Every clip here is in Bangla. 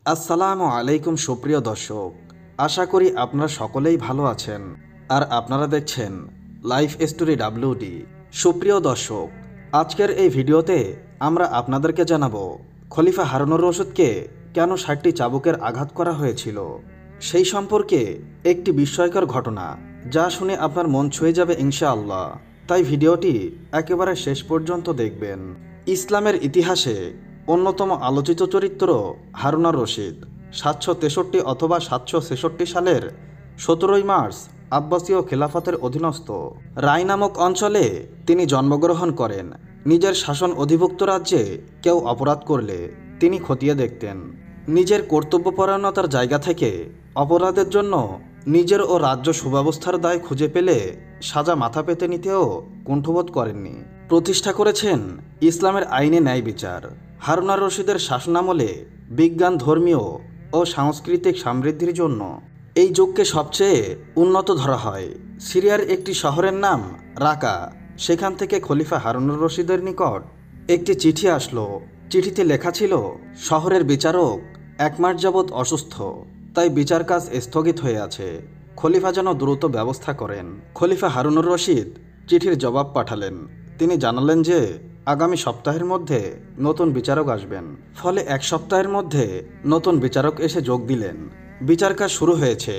আসসালামু আলাইকুম সুপ্রিয় দর্শক, আশা করি আপনারা সকলেই ভালো আছেন আর আপনারা দেখছেন লাইফ স্টোরি ডাব্লিউডি। সুপ্রিয় দর্শক, আজকের এই ভিডিওতে আমরা আপনাদেরকে জানাবো খলিফা হারুনুর রশিদকে কেন 60টি চাবুকের আঘাত করা হয়েছিল সেই সম্পর্কে একটি বিস্ময়কর ঘটনা, যা শুনে আপনার মন ছুঁয়ে যাবে ইনশাআল্লাহ। তাই ভিডিওটি একেবারে শেষ পর্যন্ত দেখবেন। ইসলামের ইতিহাসে অন্যতম আলোচিত চরিত্র হারুনুর রশিদ 763 অথবা 766 সালের 17 মার্চ আব্বাসীয় খেলাফতের অধীনস্থ রায় নামক অঞ্চলে তিনি জন্মগ্রহণ করেন। নিজের শাসন অধিভুক্ত রাজ্যে কেউ অপরাধ করলে তিনি খতিয়ে দেখতেন। নিজের কর্তব্যপরায়ণতার জায়গা থেকে অপরাধের জন্য নিজের ও রাজ্য সুব্যবস্থার দায় খুঁজে পেলে সাজা মাথা পেতে নিতেও কুণ্ঠবোধ করেননি। প্রতিষ্ঠা করেছেন ইসলামের আইনে ন্যায় বিচার। হারুনুর রশিদের শাসনামলে বিজ্ঞান, ধর্মীয় ও সাংস্কৃতিক সমৃদ্ধির জন্য এই যুগকে সবচেয়ে উন্নত ধরা হয়। সিরিয়ার একটি শহরের নাম রাকা, সেখান থেকে খলিফা হারুনুর রশিদের নিকট একটি চিঠি আসলো। চিঠিতে লেখা ছিল, শহরের বিচারক 1 মাস যাবৎ অসুস্থ, তাই বিচার কাজ স্থগিত হয়ে আছে। খলিফা যেন দ্রুত ব্যবস্থা করেন। খলিফা হারুনুর রশিদ চিঠির জবাব পাঠালেন। তিনি জানালেন যে আগামী সপ্তাহের মধ্যে নতুন বিচারক আসবেন। ফলে 1 সপ্তাহের মধ্যে নতুন বিচারক এসে যোগ দিলেন। বিচার কাজ শুরু হয়েছে।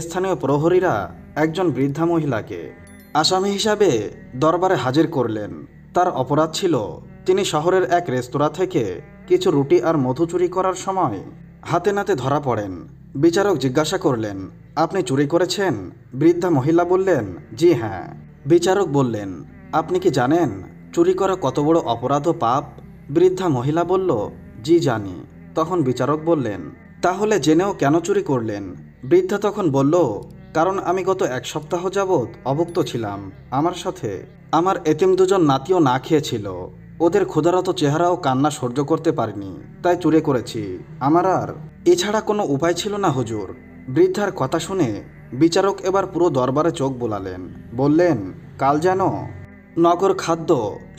স্থানীয় প্রহরীরা একজন বৃদ্ধা মহিলাকে আসামি হিসাবে দরবারে হাজির করলেন। তার অপরাধ ছিল, তিনি শহরের এক রেস্তোরাঁ থেকে কিছু রুটি আর মধু চুরি করার সময় হাতে নাতে ধরা পড়েন। বিচারক জিজ্ঞাসা করলেন, আপনি চুরি করেছেন? বৃদ্ধা মহিলা বললেন, জি হ্যাঁ। বিচারক বললেন, আপনি কি জানেন চুরি করা কত বড় অপরাধ ও পাপ? বৃদ্ধা মহিলা বলল, জি জানি। তখন বিচারক বললেন, তাহলে জেনেও কেন চুরি করলেন? বৃদ্ধা তখন বলল, কারণ আমি গত 1 সপ্তাহ যাবৎ অভুক্ত ছিলাম। আমার সাথে আমার এতিম 2জন নাতিও না খেয়েছিল। ওদের ক্ষুধারত চেহারা ও কান্না সহ্য করতে পারিনি, তাই চুরি করেছি। আমার আর এছাড়া কোনো উপায় ছিল না হুজুর। বৃদ্ধার কথা শুনে বিচারক এবার পুরো দরবারে চোখ বোলালেন। বললেন, কাল যেন নগর খাদ্য,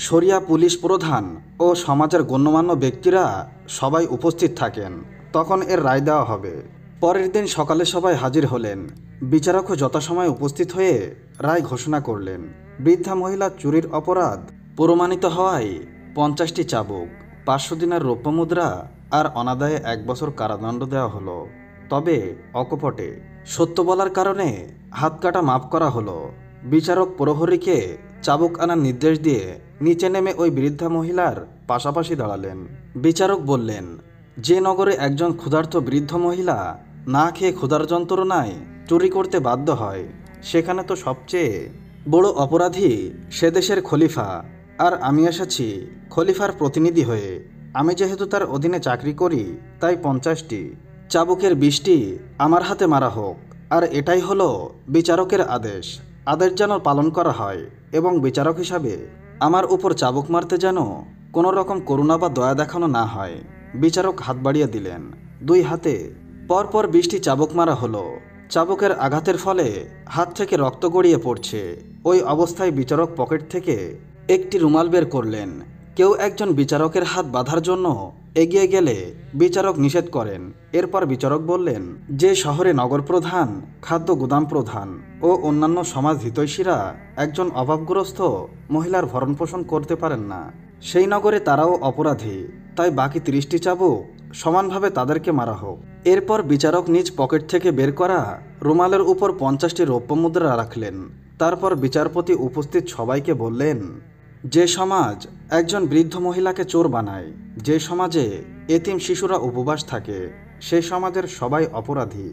শরিয়া, পুলিশ প্রধান ও সমাজের গণ্যমান্য ব্যক্তিরা সবাই উপস্থিত থাকেন, তখন এর রায় দেওয়া হবে। পরের দিন সকালে সবাই হাজির হলেন। বিচারকও যথাসময়ে উপস্থিত হয়ে রায় ঘোষণা করলেন। বৃদ্ধা মহিলা চুরির অপরাধ প্রমাণিত হওয়ায় 50টি চাবুক, 500 দিনার রৌপ্য মুদ্রা আর অনাদায়ে 1 বছর কারাদণ্ড দেওয়া হলো। তবে অকপটে সত্য বলার কারণে হাত কাটা মাফ করা হলো। বিচারক প্রহরীকে চাবুক আনার নির্দেশ দিয়ে নিচে নেমে ওই বৃদ্ধা মহিলার পাশাপাশি দাঁড়ালেন। বিচারক বললেন, যে নগরে একজন ক্ষুধার্ত বৃদ্ধ মহিলা না খেয়ে ক্ষুধার যন্ত্রণায় চুরি করতে বাধ্য হয়, সেখানে তো সবচেয়ে বড় অপরাধী সে দেশের খলিফা। আর আমি এসেছি খলিফার প্রতিনিধি হয়ে। আমি যেহেতু তার অধীনে চাকরি করি, তাই 50টি চাবুকের 20টি আমার হাতে মারা হোক। আর এটাই হলো বিচারকের আদেশ। আদেশ যেন পালন করা হয় এবং বিচারক হিসাবে আমার উপর চাবুক মারতে যেন কোনো রকম করুণা বা দয়া দেখানো না হয়। বিচারক হাত বাড়িয়ে দিলেন। 2 হাতে পরপর 20টি চাবুক মারা হলো। চাবুকের আঘাতের ফলে হাত থেকে রক্ত গড়িয়ে পড়ছে। ওই অবস্থায় বিচারক পকেট থেকে একটি রুমাল বের করলেন। কেউ একজন বিচারকের হাত বাঁধার জন্য এগিয়ে গেলে বিচারক নিষেধ করেন। এরপর বিচারক বললেন, যে শহরে নগর প্রধান, খাদ্য গুদাম প্রধান ও অন্যান্য সমাজ হিতৈষীরা একজন অভাবগ্রস্ত মহিলার ভরণপোষণ করতে পারেন না, সেই নগরে তারাও অপরাধী। তাই বাকি 30টি চাবুক সমানভাবে তাদেরকে মারা হোক। এরপর বিচারক নিজ পকেট থেকে বের করা রুমালের উপর 50টি রৌপ্য মুদ্রা রাখলেন। তারপর বিচারপতি উপস্থিত সবাইকে বললেন, যে সমাজ একজন বৃদ্ধ মহিলাকে চোর বানায়, যে সমাজে এতিম শিশুরা উপবাস থাকে, সেই সমাজের সবাই অপরাধী।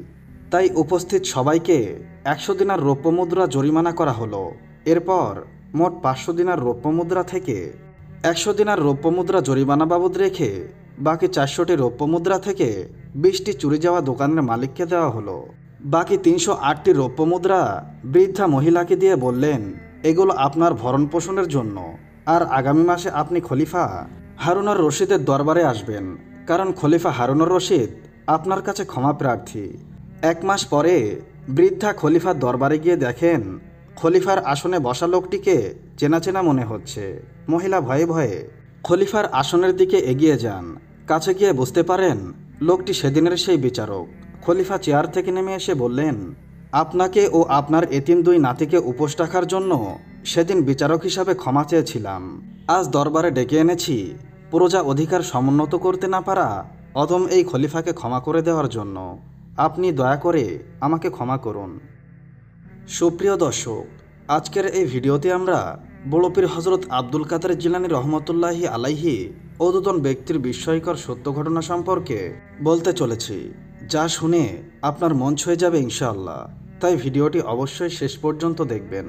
তাই উপস্থিত সবাইকে 100 দিনার রৌপ্য মুদ্রা জরিমানা করা হলো। এরপর মোট 500 দিনার রৌপ্য মুদ্রা থেকে 100 দিনার রৌপ্য মুদ্রা জরিমানা বাবদ রেখে বাকি 400টি রৌপ্য মুদ্রা থেকে 20টি চুরি যাওয়া দোকানের মালিককে দেওয়া হলো। বাকি 308টি রৌপ্য মুদ্রা বৃদ্ধা মহিলাকে দিয়ে বললেন, এগুলো আপনার ভরণ পোষণের জন্য। আর আগামী মাসে আপনি খলিফা হারুনুর রশিদের দরবারে আসবেন, কারণ খলিফা হারুনুর রশিদ আপনার কাছে ক্ষমা প্রার্থী। 1 মাস পরে বৃদ্ধা খলিফার দরবারে গিয়ে দেখেন, খলিফার আসনে বসা লোকটিকে চেনা চেনা মনে হচ্ছে। মহিলা ভয়ে ভয়ে খলিফার আসনের দিকে এগিয়ে যান। কাছে গিয়ে বুঝতে পারেন লোকটি সেদিনের সেই বিচারক। খলিফা চেয়ার থেকে নেমে এসে বললেন, আপনাকে ও আপনার এতিম দুই নাতিকে উপোস রাখার জন্য সেদিন বিচারক হিসাবে ক্ষমা চেয়েছিলাম। আজ দরবারে ডেকে এনেছি প্রজা অধিকার সমুন্নত করতে না পারা অধম এই খলিফাকে ক্ষমা করে দেওয়ার জন্য। আপনি দয়া করে আমাকে ক্ষমা করুন। সুপ্রিয় দর্শক, আজকের এই ভিডিওতে আমরা বড় পীর হজরত আব্দুল কাদের জিলানী রহমতুল্লাহি আলাইহি ও দুজন ব্যক্তির বিস্ময়কর সত্য ঘটনা সম্পর্কে বলতে চলেছি, যা শুনে আপনার মন ছুঁয়ে যাবে ইনশাআল্লাহ। তাই ভিডিওটি অবশ্যই শেষ পর্যন্ত দেখবেন।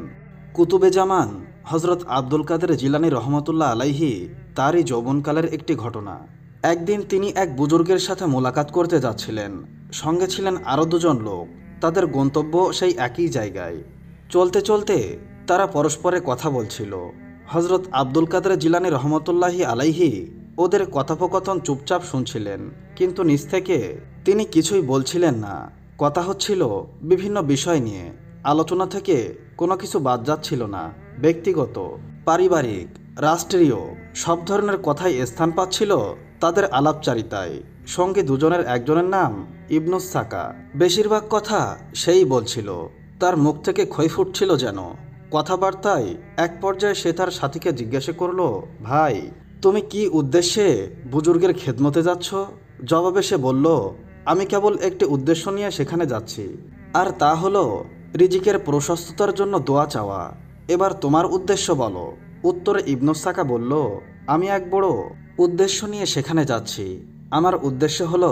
কুতুবে জামান হজরত আব্দুল কাদের জিলানী রহমতুল্লাহ আলাইহি তারই যৌবনকালের একটি ঘটনা। একদিন তিনি এক বুজুর্গের সাথে মোলাকাত করতে যাচ্ছিলেন। সঙ্গে ছিলেন আরও দুজন লোক। তাদের গন্তব্য সেই একই জায়গায়। চলতে চলতে তারা পরস্পরে কথা বলছিল। হজরত আব্দুল কাদের জিলানী রহমতুল্লাহি আলাইহি ওদের কথোপকথন চুপচাপ শুনছিলেন, কিন্তু নিজ থেকে তিনি কিছুই বলছিলেন না। কথা হচ্ছিল বিভিন্ন বিষয় নিয়ে। আলোচনা থেকে কোনো কিছু বাদ যাচ্ছিল না। ব্যক্তিগত, পারিবারিক, রাষ্ট্রীয় সব ধরনের কথাই স্থান পাচ্ছিল তাদের আলাপচারিতায়। সঙ্গে দুজনের একজনের নাম ইবনুস সাকা। বেশিরভাগ কথা সেই বলছিল। তার মুখ থেকে খই ফুটছিল যেন। কথাবার্তায় এক পর্যায়ে সে তার সাথীকে জিজ্ঞাসা করল, ভাই, তুমি কি উদ্দেশ্যে বুজুর্গের খেদমতে যাচ্ছ? জবাবে সে বলল, আমি কেবল একটি উদ্দেশ্য নিয়ে সেখানে যাচ্ছি, আর তা হলো রিজিকের প্রশস্ততার জন্য দোয়া চাওয়া। এবার তোমার উদ্দেশ্য বলো। উত্তরে ইবনুস সাকা বলল, আমি এক বড় উদ্দেশ্য নিয়ে সেখানে যাচ্ছি। আমার উদ্দেশ্য হলো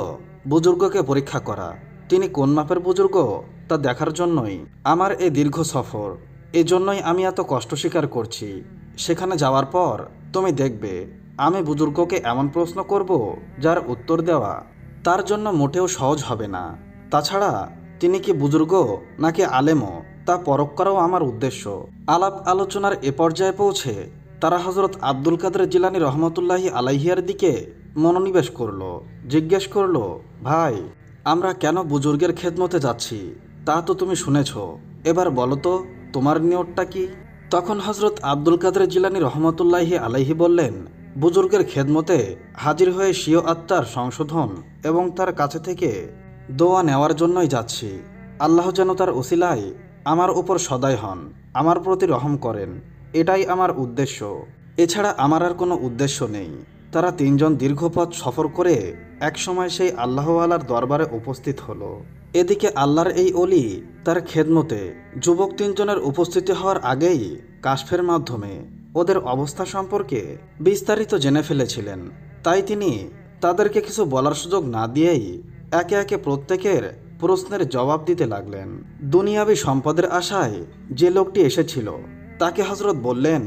বুজুর্গকে পরীক্ষা করা। তিনি কোন মাপের বুজুর্গ তা দেখার জন্যই আমার এই দীর্ঘ সফর। এজন্যই আমি এত কষ্ট স্বীকার করছি। সেখানে যাওয়ার পর তুমি দেখবে আমি বুজুর্গকে এমন প্রশ্ন করব যার উত্তর দেওয়া তার জন্য মোটেও সহজ হবে না। তাছাড়া তিনি কি বুজুর্গ নাকি আলেমও তা পরখ করাও আমার উদ্দেশ্য। আলাপ আলোচনার এ পর্যায়ে পৌঁছে তারা হজরত আব্দুল কাদের জিলানী রহমতুল্লাহি আলাইহিয়ার দিকে মনোনিবেশ করল। জিজ্ঞেস করল, ভাই, আমরা কেন বুজুর্গের খেদমতে যাচ্ছি তা তো তুমি শুনেছ। এবার বলো তো তোমার নিয়তটা কি? তখন হজরত আব্দুল কাদের জিলানী রহমতুল্লাহি আলাইহি বললেন, বুজুর্গের খেদমতে হাজির হয়ে স্বীয় আত্মার সংশোধন এবং তার কাছে থেকে দোয়া নেওয়ার জন্যই যাচ্ছি। আল্লাহ যেন তার উসিলায় আমার উপর সদয় হন, আমার প্রতি রহম করেন, এটাই আমার উদ্দেশ্য। এছাড়া আমার আর কোনো উদ্দেশ্য নেই। তারা তিনজন দীর্ঘ পথ সফর করে একসময় সেই আল্লাহওয়ালার দরবারে উপস্থিত হলো। এদিকে আল্লাহর এই অলি তার খেদমতে যুবক তিনজনের উপস্থিতি হওয়ার আগেই কাশফের মাধ্যমে ওদের অবস্থা সম্পর্কে বিস্তারিত জেনে ফেলেছিলেন। তাই তিনি তাদেরকে কিছু বলার সুযোগ না দিয়েই একে একে প্রত্যেকের প্রশ্নের জবাব দিতে লাগলেন। দুনিয়াবি সম্পদের আশায় যে লোকটি এসেছিল তাকে হজরত বললেন,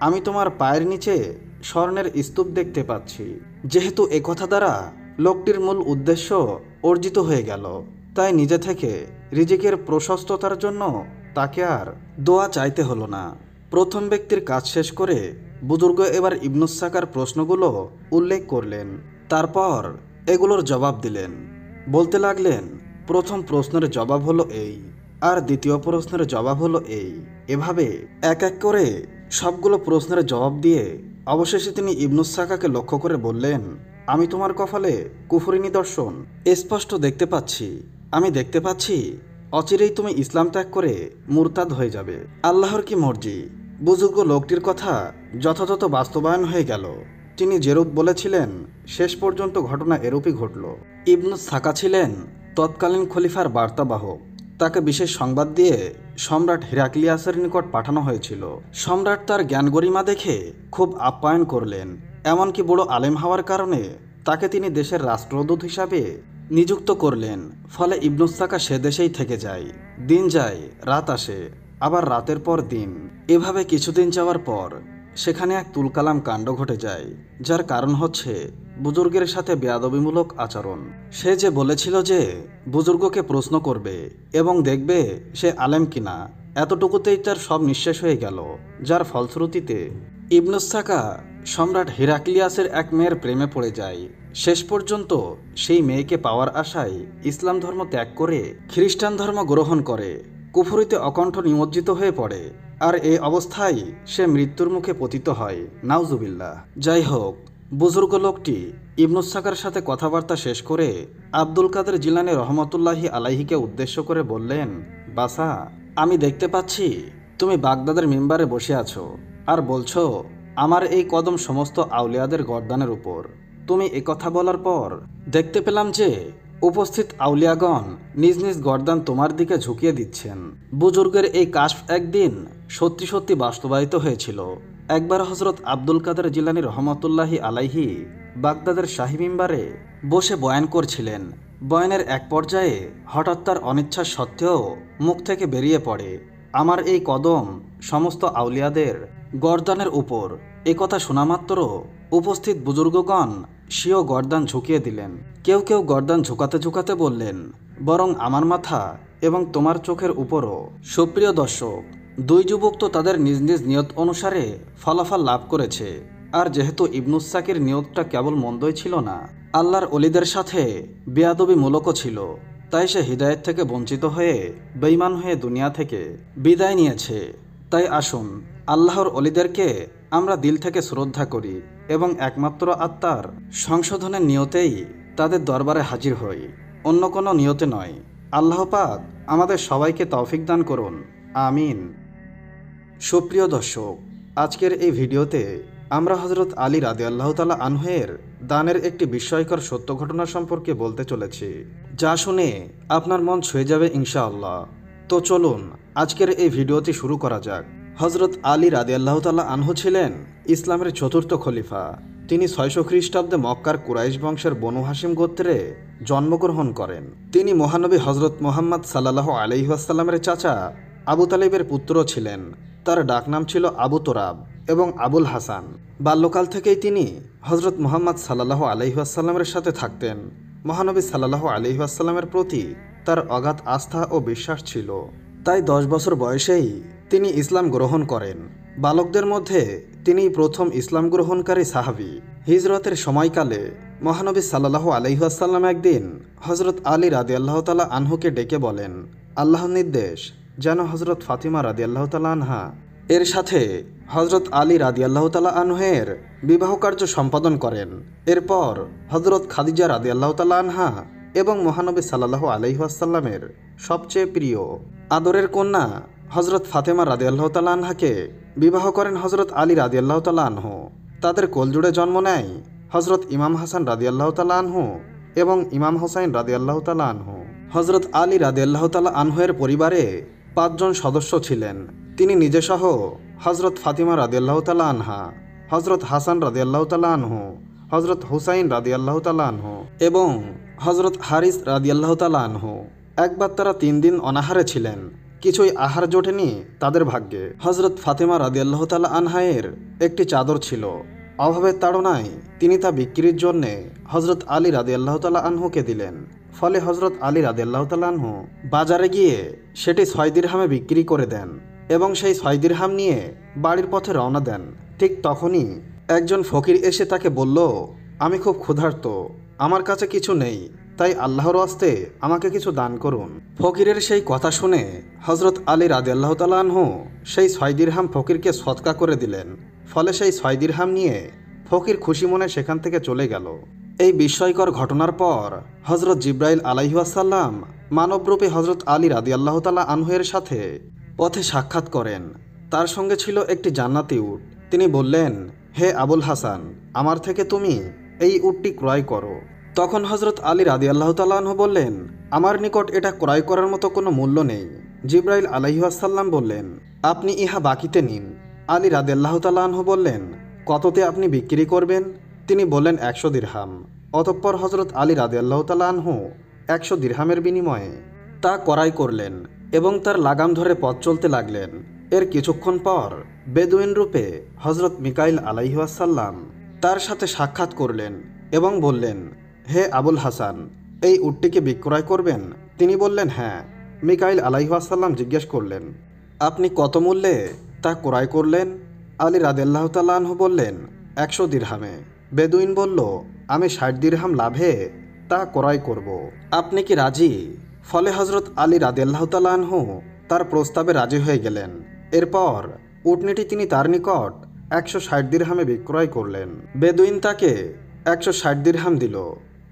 আমি তোমার পায়ের নিচে স্বর্ণের স্তূপ দেখতে পাচ্ছি। যেহেতু একথা দ্বারা লোকটির মূল উদ্দেশ্য অর্জিত হয়ে গেল, তাই নিজে থেকে রিজিকের প্রশস্ততার জন্য তাকে আর দোয়া চাইতে হলো না। প্রথম ব্যক্তির কাজ শেষ করে বুজুর্গ এবার ইবনুস সাকার প্রশ্নগুলো উল্লেখ করলেন। তারপর এগুলোর জবাব দিলেন। বলতে লাগলেন, প্রথম প্রশ্নের জবাব হলো এই, আর দ্বিতীয় প্রশ্নের জবাব হলো এই। এভাবে এক এক করে সবগুলো প্রশ্নের জবাব দিয়ে অবশেষে তিনি ইবনুস সাকাকে লক্ষ্য করে বললেন, আমি তোমার কপালে কুফরি নিদর্শন স্পষ্ট দেখতে পাচ্ছি। আমি দেখতে পাচ্ছি অচিরেই তুমি ইসলাম ত্যাগ করে মুরতাদ হয়ে যাবে। আল্লাহর কি মর্জি। বুজুর্গ লোকটির কথা যথাযথ বাস্তবায়ন হয়ে গেল। তিনি যেরূপ বলেছিলেন শেষ পর্যন্ত ঘটনা এরূপই ঘটল। ইবনুস সাকা ছিলেন তৎকালীন খলিফার বার্তাবাহক। তাকে বিশেষ সংবাদ দিয়ে সম্রাট হিরাক্লিয়াসের নিকট পাঠানো হয়েছিল। সম্রাট তার জ্ঞান গরিমা দেখে খুব আপ্যায়ন করলেন। এমনকি বড় আলেম হওয়ার কারণে তাকে তিনি দেশের রাষ্ট্রদূত হিসাবে নিযুক্ত করলেন। ফলে ইবনুস সাকা সে দেশেই থেকে যায়। দিন যায়, রাত আসে, আবার রাতের পর দিন। এভাবে কিছুদিন যাওয়ার পর সেখানে এক তুলকালাম কাণ্ড ঘটে যায়, যার কারণ হচ্ছে বুজুর্গের সাথে বেয়াদবিমূলক আচরণ। সে যে বলেছিল যে বুজুর্গকে প্রশ্ন করবে এবং দেখবে সে আলেম কিনা, এতটুকুতেই তার সব নিঃশেষ হয়ে গেল। যার ফলশ্রুতিতে ইবনুস সাকা সম্রাট হিরাক্লিয়াসের এক মেয়ের প্রেমে পড়ে যায়। শেষ পর্যন্ত সেই মেয়েকে পাওয়ার আশায় ইসলাম ধর্ম ত্যাগ করে খ্রিস্টান ধর্ম গ্রহণ করে কুফরিতে অকণ্ঠ নিমজ্জিত হয়ে পড়ে। আর এই অবস্থায় সে মৃত্যুর মুখে পতিত হয়, নাউজুবিল্লাহ। যাই হোক, বুজুর্গ লোকটি ইবনুস সাকার সাথে কথাবার্তা শেষ করে আব্দুল কাদের জিলানী রহমতুল্লাহি আলাইহিকে উদ্দেশ্য করে বললেন, বাসা, আমি দেখতে পাচ্ছি তুমি বাগদাদের মিম্বারে বসে আছো আর বলছো আমার এই কদম সমস্ত আউলিয়াদের গর্দানের উপর। তুমি কথা বলার পর দেখতে পেলাম যে উপস্থিত আউলিয়াগণ নিজ নিজ গর্দান তোমার দিকে ঝুঁকিয়ে দিচ্ছেন। বুজুর্গের এই কাশফ একদিন সত্যি সত্যি বাস্তবায়িত হয়েছিল। একবার হজরত আব্দুল কাদের জিলানী রহমতুল্লাহি আলাইহি বাগদাদের শাহী মিম্বারে বসে বয়ান করছিলেন। বয়ানের এক পর্যায়ে হঠাৎ তার অনিচ্ছা সত্ত্বেও মুখ থেকে বেরিয়ে পড়ে, আমার এই কদম সমস্ত আউলিয়াদের গর্দানের উপর। একথা শোনামাত্র উপস্থিত বুজুর্গগণ স্বীয় গর্দান ঝুঁকিয়ে দিলেন। কেউ কেউ গর্দান ঝুঁকাতে ঝুঁকাতে বললেন, বরং আমার মাথা এবং তোমার চোখের উপরও। সুপ্রিয় দর্শক, দুই যুবক তো তাদের নিজ নিজ নিয়ত অনুসারে ফলাফল লাভ করেছে। আর যেহেতু ইবনুস সাকির নিয়তটা কেবল মন্দই ছিল না, আল্লাহর অলিদের সাথে বেয়াদবিমূলকও ছিল, তাই সে হিদায়েত থেকে বঞ্চিত হয়ে বেঈমান হয়ে দুনিয়া থেকে বিদায় নিয়েছে। তাই আসুন আল্লাহর অলিদেরকে আমরা দিল থেকে শ্রদ্ধা করি এবং একমাত্র আত্মার সংশোধনের নিয়তেই তাদের দরবারে হাজির হই, অন্য কোনো নিয়তে নয়। আল্লাহ পাক আমাদের সবাইকে তৌফিক দান করুন, আমিন। সুপ্রিয় দর্শক, আজকের এই ভিডিওতে আমরা হজরত আলী রাদিয়াল্লাহু তাআলা আনহুর দানের একটি বিস্ময়কর সত্য ঘটনা সম্পর্কে বলতে চলেছি, যা শুনে আপনার মন ছুঁয়ে যাবে ইনশাআল্লাহ। তো চলুন আজকের এই ভিডিওটি শুরু করা যাক। হজরত আলী রাদিয়াল্লাহু তাআলা আনহু ছিলেন ইসলামের চতুর্থ খলিফা। তিনি 600 খ্রিস্টাব্দে মক্কার কুরাইশ বংশের বনু হাশিম গোত্রে জন্মগ্রহণ করেন। তিনি মহানবী হজরত মুহাম্মদ সাল্লাল্লাহু আলাইহি ওয়াসাল্লামের চাচা আবু তালিবের পুত্র ছিলেন। তার ডাকনাম ছিল আবু তোরাব এবং আবুল হাসান। বাল্যকাল থেকেই তিনি হজরত মুহাম্মদ সাল্লাল্লাহু আলাইহি ওয়াসাল্লামের সাথে থাকতেন। মহানবী সাল্লাল্লাহু আলাইহি ওয়াসাল্লামের প্রতি তার অগাধ আস্থা ও বিশ্বাস ছিল। তাই 10 বছর বয়সেই তিনি ইসলাম গ্রহণ করেন। বালকদের মধ্যে তিনি প্রথম ইসলাম গ্রহণকারী সাহাবী। হিজরতের সময়কালে মহানবী সাল্লাল্লাহু আলাইহি ওয়াসাল্লাম একদিন হজরত আলী রাদিয়াল্লাহু তাআলা আনহুকে ডেকে বলেন, আল্লাহর নির্দেশ যেন হজরত ফাতিমা রাদিয়াল্লাহু তাআলা আনহা এর সাথে হজরত আলী রাদিয়াল্লাহু তাআলা আনহুর বিবাহ কার্য সম্পাদন করেন। এরপর হজরত খাদিজা রাদিয়াল্লাহু তাআলা আনহা এবং মহানবী সাল্লাল্লাহু আলাইহি ওয়াসাল্লামের সবচেয়ে প্রিয় আদরের কন্যা হজরত ফাতেমা রাদিয়াল্লাহু তাআলা আনহাকে বিবাহ করেন হজরত আলী রাদিয়াল্লাহু তাআলা আনহু। তাদের কোলজুড়ে জন্ম নেয় হজরত ইমাম হাসান রাদিয়াল্লাহু তাআলা আনহু এবং ইমাম হোসাইন রাদিয়াল্লাহু তাআলা আনহু। হজরত আলী রাদিয়াল্লাহু তাআলা আনহুর পরিবারে 5 জন সদস্য ছিলেন। তিনি নিজে সহ হজরত ফাতিমা রাদিয়াল্লাহু তাআলা আনহা, হজরত হাসান রাদিয়াল্লাহু তাআলা আনহু, হজরত হুসাইন রাদিয়াল্লাহু তাআলা আনহু এবং হজরত হারিস রাদিয়াল্লাহু তাআলা আনহু। একবার তারা 3 দিন অনাহারে ছিলেন। কিছুই আহার জোটেনি তাদের ভাগ্যে। হজরত ফাতেমা রাদিয়াল্লাহু তাআলা আনহায়ের একটি চাদর ছিল। অভাবের তাড়নায় তিনি তা বিক্রির জন্যে হজরত আলী রাদিয়াল্লাহু তাআলা আনহুকে দিলেন। ফলে হজরত আলী রাদিয়াল্লাহু তাআলা আনহু বাজারে গিয়ে সেটি 6 দিরহামে বিক্রি করে দেন এবং সেই 6 দিরহাম নিয়ে বাড়ির পথে রওনা দেন। ঠিক তখনই একজন ফকির এসে তাকে বলল, আমি খুব ক্ষুধার্ত, আমার কাছে কিছু নেই, তাই আল্লাহর ওয়াস্তে আমাকে কিছু দান করুন। ফকিরের সেই কথা শুনে হজরত আলী রাদিয়াল্লাহু তাআলা আনহু সেই 6 দিরহাম ফকিরকে সদকা করে দিলেন। ফলে সেই 6 দিরহাম নিয়ে ফকির খুশি মনে সেখান থেকে চলে গেল। এই বিস্ময়কর ঘটনার পর হজরত জিব্রাইল আলাইহি ওয়াসাল্লাম মানবরূপী হজরত আলী রাদিয়াল্লাহু তাআলা আনহুর সাথে পথে সাক্ষাৎ করেন। তার সঙ্গে ছিল একটি জান্নাতি উট। তিনি বললেন, হে আবুল হাসান, আমার থেকে তুমি এই উটটি ক্রয় করো। তখন হজরত আলী রাদিয়াল্লাহু তাআলা আনহু বললেন, আমার নিকট এটা ক্রয় করার মতো কোনো মূল্য নেই। জিব্রাইল আলাইহি ওয়াসাল্লাম বললেন, আপনি ইহা বাকিতে নিন। আলী রাদিয়াল্লাহু তাআলা আনহু বললেন, কততে আপনি বিক্রি করবেন? তিনি বললেন 100 দিরহাম। অতঃপর হজরত আলী রাদিয়াল্লাহু তাআলা আনহু 100 দিরহামের বিনিময়ে তা ক্রয় করলেন এবং তার লাগাম ধরে পথ চলতে লাগলেন। এর কিছুক্ষণ পর বেদুইন রূপে হজরত মিকাইল আলাইহি ওয়াসাল্লাম তার সাথে সাক্ষাৎ করলেন এবং বললেন, হে আবুল হাসান, এই উটটিকে বিক্রয় করবেন? তিনি বললেন, হ্যাঁ। মিকাইল আলাইহি ওয়াসাল্লাম জিজ্ঞেস করলেন, আপনি কত মূল্যে তা ক্রয় করলেন? আলী রাদিয়াল্লাহু তাআলা আনহু বললেন, 100 দিরহামে। বেদুইন বলল, আমি 60 দিরহাম লাভে তা ক্রয় করব। আপনি কি রাজি? ফলে হজরত আলী রাদিয়াল্লাহু তাআলা আনহু তার প্রস্তাবে রাজি হয়ে গেলেন। এরপর উটনীটি তিনি তার নিকট 160 দিরহামে বিক্রয় করলেন। বেদুইন তাকে 160 দিরহাম দিল।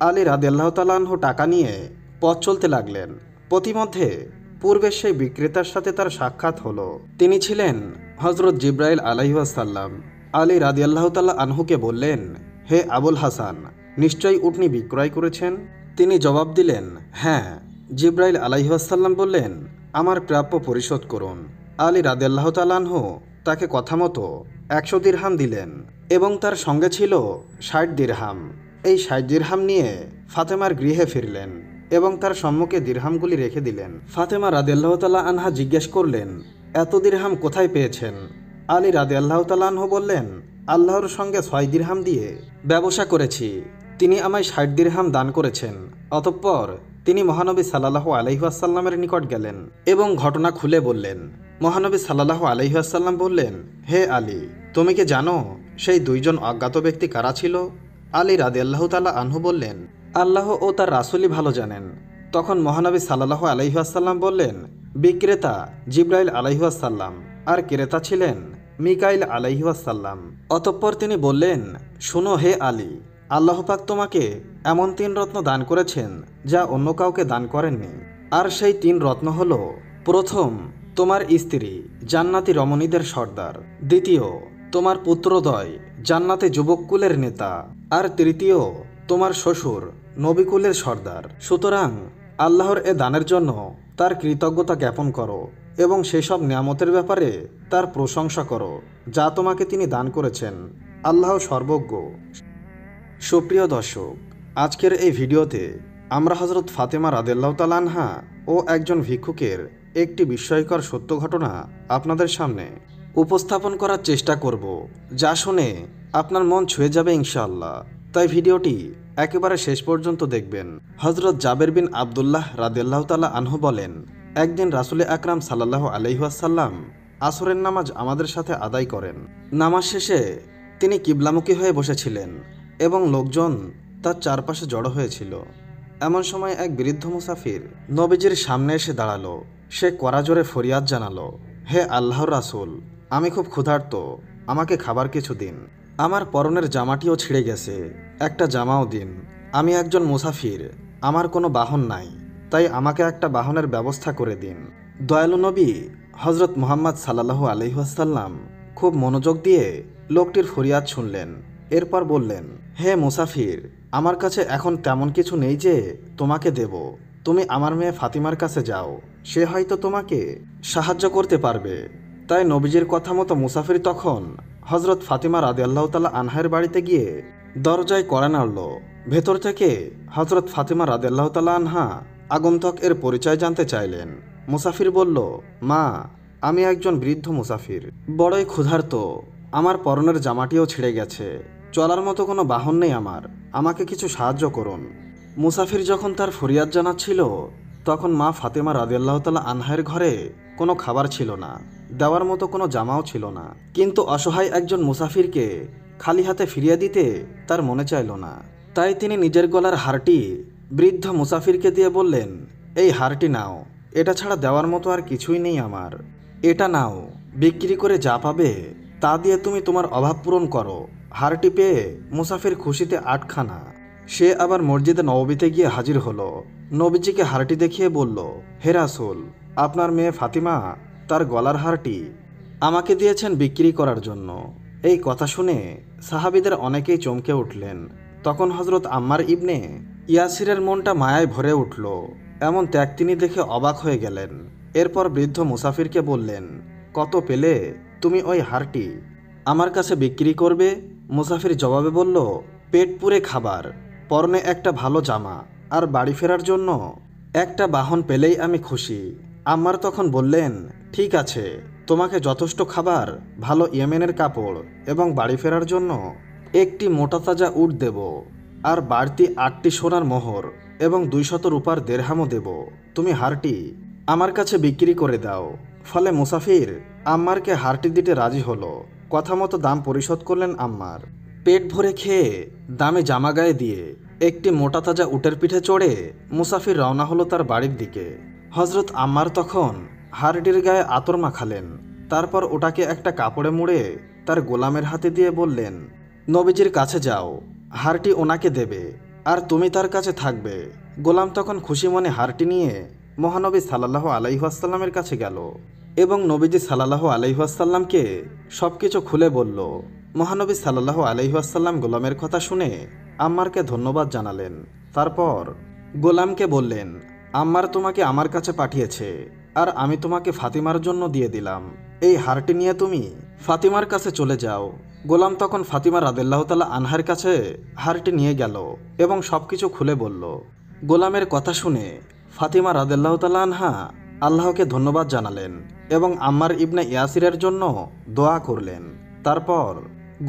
আলী রাদিয়াল্লাহু তাআলা আনহু টাকা নিয়ে পথ চলতে লাগলেন। পথিমধ্যে পূর্বের সেই বিক্রেতার সাথে তার সাক্ষাৎ হলো। তিনি ছিলেন হযরত জিবরাইল আলাইহিস সালাম। আলী রাদিয়াল্লাহু তাআলা আনহুকে বললেন, হে আবুল হাসান, নিশ্চয়ই উটনি বিক্রয় করেছেন? তিনি জবাব দিলেন, হ্যাঁ। জিবরাইল আলাইহিস সালাম বললেন, আমার প্রাপ্য পরিশোধ করুন। আলী রাদিয়াল্লাহু তাআলা আনহু তাকে কথা মতো 100 দিরহাম দিলেন এবং তার সঙ্গে ছিল 60 দিরহাম। এই 60 দিরহাম নিয়ে ফাতেমার গৃহে ফিরলেন এবং তার সম্মুখে দিরহামগুলি রেখে দিলেন। ফাতেমা রাদিয়াল্লাহু তাআলা আনহা জিজ্ঞেস করলেন, এত দিরহাম কোথায় পেয়েছেন? আলী রাদিয়াল্লাহু তাআলা আনহু বললেন, আল্লাহর সঙ্গে 6 দিরহাম দিয়ে ব্যবসা করেছি। তিনি আমায় 60 দিরহাম দান করেছেন। অতঃপর তিনি মহানবী সাল্লাল্লাহু আলাইহি ওয়াসাল্লামের নিকট গেলেন এবং ঘটনা খুলে বললেন। মহানবী সাল্লাল্লাহু আলাইহি ওয়াসাল্লাম বললেন, হে আলী, তুমি কি জানো সেই দুইজন অজ্ঞাত ব্যক্তি কারা ছিল? আলী রাদিয়াল্লাহু তাআলা আনহু বললেন, আল্লাহ ও তার রাসূলই ভালো জানেন। তখন মহানবী সাল্লাল্লাহু আলাইহি ওয়াসাল্লাম বললেন, বিক্রেতা জিবরাইল আলাইহি ওয়াসাল্লাম আর ক্রেতা ছিলেন মিকাইল আলাইহি ওয়াসাল্লাম। অতঃপর তিনি বললেন, শোনো হে আলী, আল্লাহ পাক তোমাকে এমন 3 রত্ন দান করেছেন যা অন্য কাউকে দান করেননি। আর সেই 3 রত্ন হল, প্রথম, তোমার স্ত্রী জান্নাতি রমণীদের সর্দার। দ্বিতীয়, তোমার পুত্রদ্বয় জান্নাতে যুবককুলের নেতা। আর তৃতীয়, তোমার শ্বশুর নবীকুলের সর্দার। সুতরাং আল্লাহর এ দানের জন্য তার কৃতজ্ঞতা জ্ঞাপন করো এবং সেসব নিয়ামতের ব্যাপারে তার প্রশংসা করো যা তোমাকে তিনি দান করেছেন। আল্লাহ সর্বজ্ঞ। সুপ্রিয় দর্শক, আজকের এই ভিডিওতে আমরা হযরত ফাতেমা রাদিয়াল্লাহু তাআলা আনহা ও একজন ভিক্ষুকের একটি বিস্ময়কর সত্য ঘটনা আপনাদের সামনে উপস্থাপন করার চেষ্টা করব, যা শুনে আপনার মন ছুঁয়ে যাবে ইনশাআল্লাহ। তাই ভিডিওটি একেবারে শেষ পর্যন্ত দেখবেন। হযরত জাবের বিন আব্দুল্লাহ রাদিয়াল্লাহু তাআলা আনহু বলেন, একদিন রাসূল আকরাম সাল্লাল্লাহু আলাইহি ওয়াসাল্লাম আসরের নামাজ আমাদের সাথে আদায় করেন। নামাজ শেষে তিনি কিবলামুখী হয়ে বসেছিলেন এবং লোকজন তার চারপাশে জড়ো হয়েছিল। এমন সময় এক বৃদ্ধ মুসাফির নবীজির সামনে এসে দাঁড়ালো। সে কড়াজোরে ফরিয়াদ জানালো, হে আল্লাহর রাসূল, আমি খুব ক্ষুধার্ত, আমাকে খাবার কিছু দিন। আমার পরনের জামাটিও ছিঁড়ে গেছে, একটা জামাও দিন। আমি একজন মুসাফির, আমার কোনো বাহন নাই, তাই আমাকে একটা বাহনের ব্যবস্থা করে দিন। দয়ালু নবী হযরত মুহাম্মদ সাল্লাল্লাহু আলাইহি ওয়াসাল্লাম খুব মনোযোগ দিয়ে লোকটির ফরিয়াদ শুনলেন। এরপর বললেন, হে মুসাফির, আমার কাছে এখন তেমন কিছু নেই যে তোমাকে দেব। তুমি আমার মেয়ে ফাতিমার কাছে যাও, সে হয়তো তোমাকে সাহায্য করতে পারবে। তাই নবীজির কথা মতো মুসাফির তখন হযরত ফাতিমা রাদিয়াল্লাহু তাআলা আনহার বাড়িতে গিয়ে দরজায় কড়া নাড়ল। ভেতর থেকে হযরত ফাতিমা রাদিয়াল্লাহু তাআলা আনহা আগন্তুক এর পরিচয় জানতে চাইলেন। মুসাফির বলল, মা, আমি একজন বৃদ্ধ মুসাফির, বড়ই ক্ষুধার্ত, আমার পরনের জামাটিও ছিঁড়ে গেছে, চলার মতো কোনো বাহন নেই আমার, আমাকে কিছু সাহায্য করুন। মুসাফির যখন তার ফরিয়াদ জানাচ্ছিল তখন মা ফাতেমা রাদিয়াল্লাহু তাআলা আনহার ঘরে কোনো খাবার ছিল না, দেওয়ার মতো কোনো জামাও ছিল না। কিন্তু অসহায় একজন মুসাফিরকে খালি হাতে ফিরিয়ে দিতে তার মনে চাইল না। তাই তিনি নিজের গলার হারটি বৃদ্ধ মুসাফিরকে দিয়ে বললেন, এই হারটি নাও, এটা ছাড়া দেওয়ার মতো আর কিছুই নেই আমার। এটা নাও, বিক্রি করে যা পাবে তা দিয়ে তুমি তোমার অভাব পূরণ করো। হারটি পেয়ে মুসাফির খুশিতে আটখানা। সে আবার মসজিদে নববীতে গিয়ে হাজির হলো। নবীজিকে হারটি দেখিয়ে বলল, হে রাসূল, আপনার মেয়ে ফাতিমা তার গলার হারটি আমাকে দিয়েছেন বিক্রি করার জন্য। এই কথা শুনে সাহাবীদের অনেকেই চমকে উঠলেন। তখন হযরত আম্মার ইবনে ইয়াসিরের মনটা মায়ায় ভরে উঠল। এমন ত্যাগ তিনি দেখে অবাক হয়ে গেলেন। এরপর বৃদ্ধ মুসাফিরকে বললেন, কত পেলে তুমি ওই হারটি আমার কাছে বিক্রি করবে? মুসাফির জবাবে বলল, পেট পুরে খাবার, পরনে একটা ভালো জামা আর বাড়ি ফেরার জন্য একটা বাহন পেলেই আমি খুশি। আম্মার তখন বললেন, ঠিক আছে, তোমাকে যথেষ্ট খাবার, ভালো ইয়েমেনের কাপড় এবং বাড়ি ফেরার জন্য একটি মোটা তাজা উট দেব, আর বাড়তি 8টি সোনার মোহর এবং 200 রূপার দেরহামও দেব। তুমি হারটি আমার কাছে বিক্রি করে দাও। ফলে মুসাফির আম্মারকে হারটি দিতে রাজি হলো। কথা মতো দাম পরিশোধ করলেন আম্মার। পেট ভরে খেয়ে দামে জামা গায়ে দিয়ে একটি মোটা তাজা উটের পিঠে চড়ে মুসাফির রওনা হলো তার বাড়ির দিকে। হযরত আম্মার তখন হারটির গায়ে আতর মাখালেন। তারপর ওটাকে একটা কাপড়ে মুড়ে তার গোলামের হাতে দিয়ে বললেন, নবীজির কাছে যাও, হারটি ওনাকে দেবে আর তুমি তার কাছে থাকবে। গোলাম তখন খুশি মনে হারটি নিয়ে মহানবী সাল্লাল্লাহু আলাইহি ওয়াসাল্লামের কাছে গেল এবং নবীজি সাল্লাল্লাহু আলাইহি ওয়াসাল্লামকে সব কিছু খুলে বলল। মহানবী সাল্লাল্লাহু আলাইহি ওয়াসাল্লাম গোলামের কথা শুনে আম্মারকে ধন্যবাদ জানালেন। তারপর গোলামকে বললেন, আম্মার তোমাকে আমার কাছে পাঠিয়েছে আর আমি তোমাকে ফাতিমার জন্য দিয়ে দিলাম। এই হারটি নিয়ে তুমি ফাতিমার কাছে চলে যাও। গোলাম তখন ফাতিমা রাদিয়াল্লাহু তাআলা আনহার কাছে হারটি নিয়ে গেল এবং সবকিছু খুলে বলল। গোলামের কথা শুনে ফাতিমা রাদিয়াল্লাহু তাআলা আনহা আল্লাহকে ধন্যবাদ জানালেন এবং আম্মার ইবনে ইয়াসিরের জন্য দোয়া করলেন। তারপর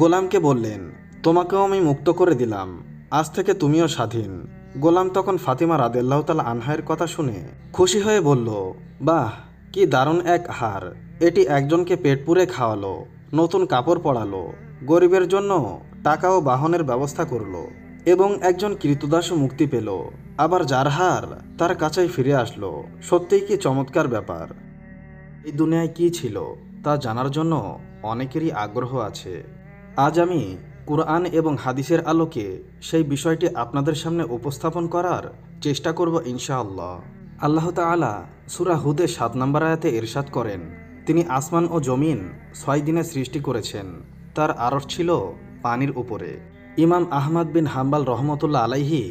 গোলামকে বললেন, তোমাকেও আমি মুক্ত করে দিলাম, আজ থেকে তুমিও স্বাধীন। গোলাম তখন ফাতিমা রাদিয়াল্লাহু তাআলা আনহার কথা শুনে খুশি হয়ে বলল, বাহ, কি দারুণ এক হার! এটি একজনকে পেট পুরে খাওয়ালো, নতুন কাপড় পরালো, গরিবের জন্য টাকা ও বাহনের ব্যবস্থা করলো এবং একজন কৃতদাসও মুক্তি পেল। আবার যার হার তার কাছেই ফিরে আসলো। সত্যিই কি চমৎকার ব্যাপার! এই দুনিয়ায় কি ছিল তা জানার জন্য অনেকেরই আগ্রহ আছে। আজ আমি কুরআন এবং হাদিসের আলোকে সেই বিষয়টি আপনাদের সামনে উপস্থাপন করার চেষ্টা করব ইনশাআল্লাহ। আল্লাহ তাআলা সূরা হুদে ৭ নম্বর আয়াতে ইরশাদ করেন, তিনি আসমান ও জমিন ৬ দিনে সৃষ্টি করেছেন, তার আরশ ছিল পানির উপরে। ইমাম আহমদ বিন হাম্বাল রহমতুল্লাহ আলাইহি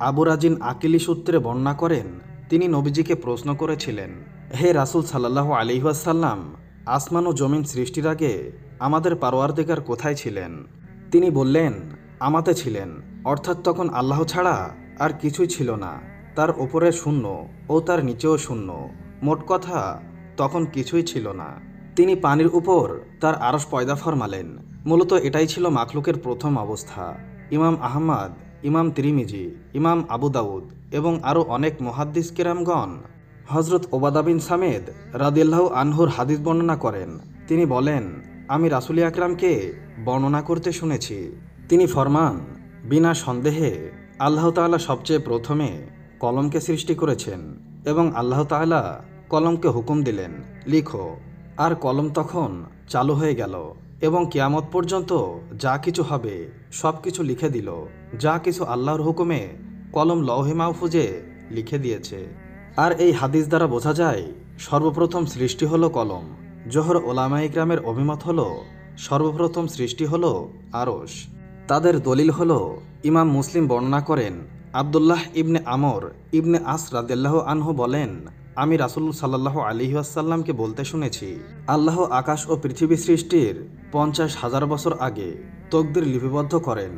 আবু রাজিন আকিলি সূত্রে বর্ণনা করেন, তিনি নবীজিকে প্রশ্ন করেছিলেন, হে রাসূল সাল্লাল্লাহু আলাইহি ওয়াসাল্লাম, আসমান ও জমিন সৃষ্টির আগে আমাদের পারওয়ারদিগার কোথায় ছিলেন? তিনি বললেন, আমাতে ছিলেন, অর্থাৎ তখন আল্লাহ ছাড়া আর কিছুই ছিল না। তার ওপরে শূন্য ও তার নিচেও শূন্য, মোট কথা তখন কিছুই ছিল না। তিনি পানির উপর তার আরশ পয়দা ফরমালেন। মূলত এটাই ছিল মাখলুকের প্রথম অবস্থা। ইমাম আহমদ, ইমাম তিরমিজি, ইমাম আবু দাউদ এবং আরও অনেক মুহাদ্দিস কেরামগণ হযরত ওবাদা বিন সামেদ রাদিয়াল্লাহু আনহুর হাদিস বর্ণনা করেন। তিনি বলেন, আমি রাসূল আকরামকে বর্ণনা করতে শুনেছি। তিনি ফরমান, বিনা সন্দেহে আল্লাহ তাআলা সবচেয়ে প্রথমে কলমকে সৃষ্টি করেছেন এবং আল্লাহ তাআলা কলমকে হুকুম দিলেন, লিখো। আর কলম তখন চালু হয়ে গেল এবং কিয়ামত পর্যন্ত যা কিছু হবে সব কিছু লিখে দিল। যা কিছু আল্লাহর হুকুমে কলম লৌহে মাহফুজে লিখে দিয়েছে। আর এই হাদিস দ্বারা বোঝা যায় সর্বপ্রথম সৃষ্টি হলো কলম। জোহর ওলামায়ে ইকরামের অভিমত হলো সর্বপ্রথম সৃষ্টি হলো আরশ। তাদের দলিল হলো ইমাম মুসলিম বর্ণনা করেন, আব্দুল্লাহ ইবনে আমর ইবনে আস রাদিয়াল্লাহু আনহু বলেন, আমি রাসূল সাল্লাল্লাহু আলাইহি ওয়াসাল্লামকে বলতে শুনেছি, আল্লাহ আকাশ ও পৃথিবী সৃষ্টির ৫০,০০০ বছর আগে তকদির লিপিবদ্ধ করেন,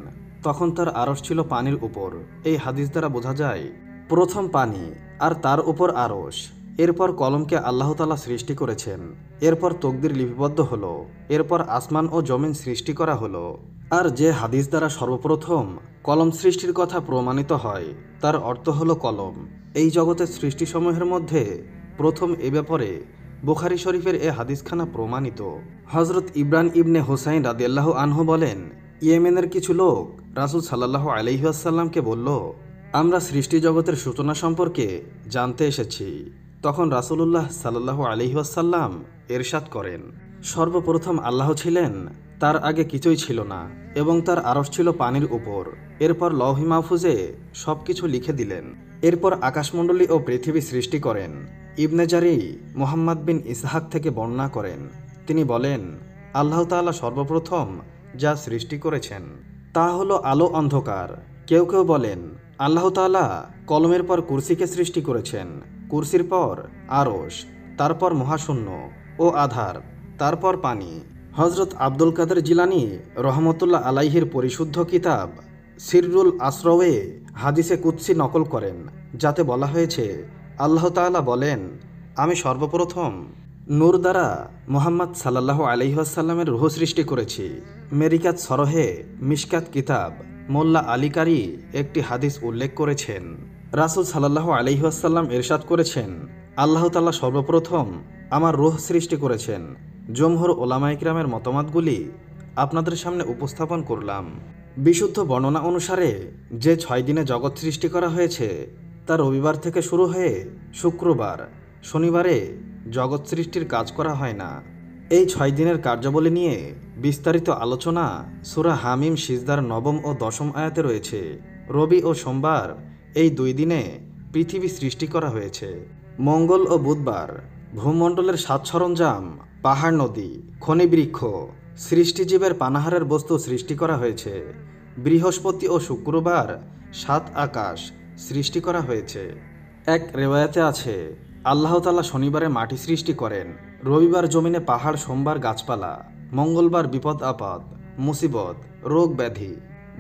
তখন তার আরশ ছিল পানির উপর। এই হাদিস দ্বারা বোঝা যায় প্রথম পানি আর তার উপর আরশ। এরপর কলমকে আল্লাহ তাআলা সৃষ্টি করেছেন। এরপর তকদির লিপিবদ্ধ হলো। এরপর আসমান ও জমিন সৃষ্টি করা হলো। আর যে হাদিস দ্বারা সর্বপ্রথম কলম সৃষ্টির কথা প্রমাণিত হয় তার অর্থ হলো কলম। এই জগতের সৃষ্টিসমূহের মধ্যে প্রথম এ ব্যাপারে বুখারী শরীফের এ হাদিসখানা প্রমাণিত। হযরত ইমরান ইবনে হুসাইন রাদিয়াল্লাহু আনহু বলেন, ইয়েমেনের কিছু লোক রাসূল সাল্লাল্লাহু আলাইহি ওয়াসাল্লামকে বলল, আমরা সৃষ্টি জগতের সূচনা সম্পর্কে জানতে এসেছি। তখন রাসূলুল্লাহ সাল্লাল্লাহু আলাইহি ওয়াসাল্লাম ইরশাদ করেন, সর্বপ্রথম আল্লাহ ছিলেন, তার আগে কিছুই ছিল না এবং তার আরশ ছিল পানির উপর। এরপর লৌহে মাহফুজে সব কিছু লিখে দিলেন। এরপর আকাশমণ্ডলী ও পৃথিবী সৃষ্টি করেন। ইবনে জারি মুহাম্মদ বিন ইসহাক থেকে বর্ণনা করেন, তিনি বলেন, আল্লাহ তাআলা সর্বপ্রথম যা সৃষ্টি করেছেন তা হলো আলো অন্ধকার। কেউ কেউ বলেন, আল্লাহ তাআলা কলমের পর কুরসিকে সৃষ্টি করেছেন, কুরসির পর আরশ, তারপর মহাশূন্য ও আধার, তারপর পানি। হযরত আব্দুল কাদের জিলানী রহমতুল্লাহ আলাইহির পরিশুদ্ধ কিতাব সিররুল আসরওয়ে হাদিসে কুদসি নকল করেন, যাতে বলা হয়েছে, আল্লাহ তাআলা বলেন, আমি সর্বপ্রথম নূর দ্বারা মুহাম্মদ সাল্লাল্লাহু আলাইহি ওয়াসাল্লামের রূহ সৃষ্টি করেছি। মেরিকাত সরহে মিশকাত কিতাব মোল্লা আলী কারি একটি হাদিস উল্লেখ করেছেন। রাসূল সাল্লাল্লাহু আলাইহি ওয়াসাল্লাম ইরশাদ করেছেন, আল্লাহ তাআলা সর্বপ্রথম আমার রূহ সৃষ্টি করেছেন। জমহুর ওলামায়ে কিরামের মতামতগুলি আপনাদের সামনে উপস্থাপন করলাম। বিশুদ্ধ বর্ণনা অনুসারে যে ৬ দিনে জগৎ সৃষ্টি করা হয়েছে তা রবিবার থেকে শুরু হয়ে শুক্রবার, শনিবারে জগৎ সৃষ্টির কাজ করা হয় না। এই 6 দিনের কার্যাবলী নিয়ে বিস্তারিত আলোচনা সূরা হামিম সিজদার 9ম ও 10ম আয়াতে রয়েছে। রবি ও সোমবার এই 2 দিনে পৃথিবী সৃষ্টি করা হয়েছে। মঙ্গল ও বুধবার ভূমণ্ডলের সাজ সরঞ্জাম, পাহাড়, নদী, খনিবৃক্ষ, সৃষ্টিজীবের পানাহারের বস্তু সৃষ্টি করা হয়েছে। বৃহস্পতি ও শুক্রবার 7 আকাশ সৃষ্টি করা হয়েছে। এক রেওয়ায়াতে আছে, আল্লাহ তাআলা শনিবারে মাটি সৃষ্টি করেন, রবিবার জমিনে পাহাড়, সোমবার গাছপালা, মঙ্গলবার বিপদ আপদ, মুসিবত, রোগ ব্যাধি,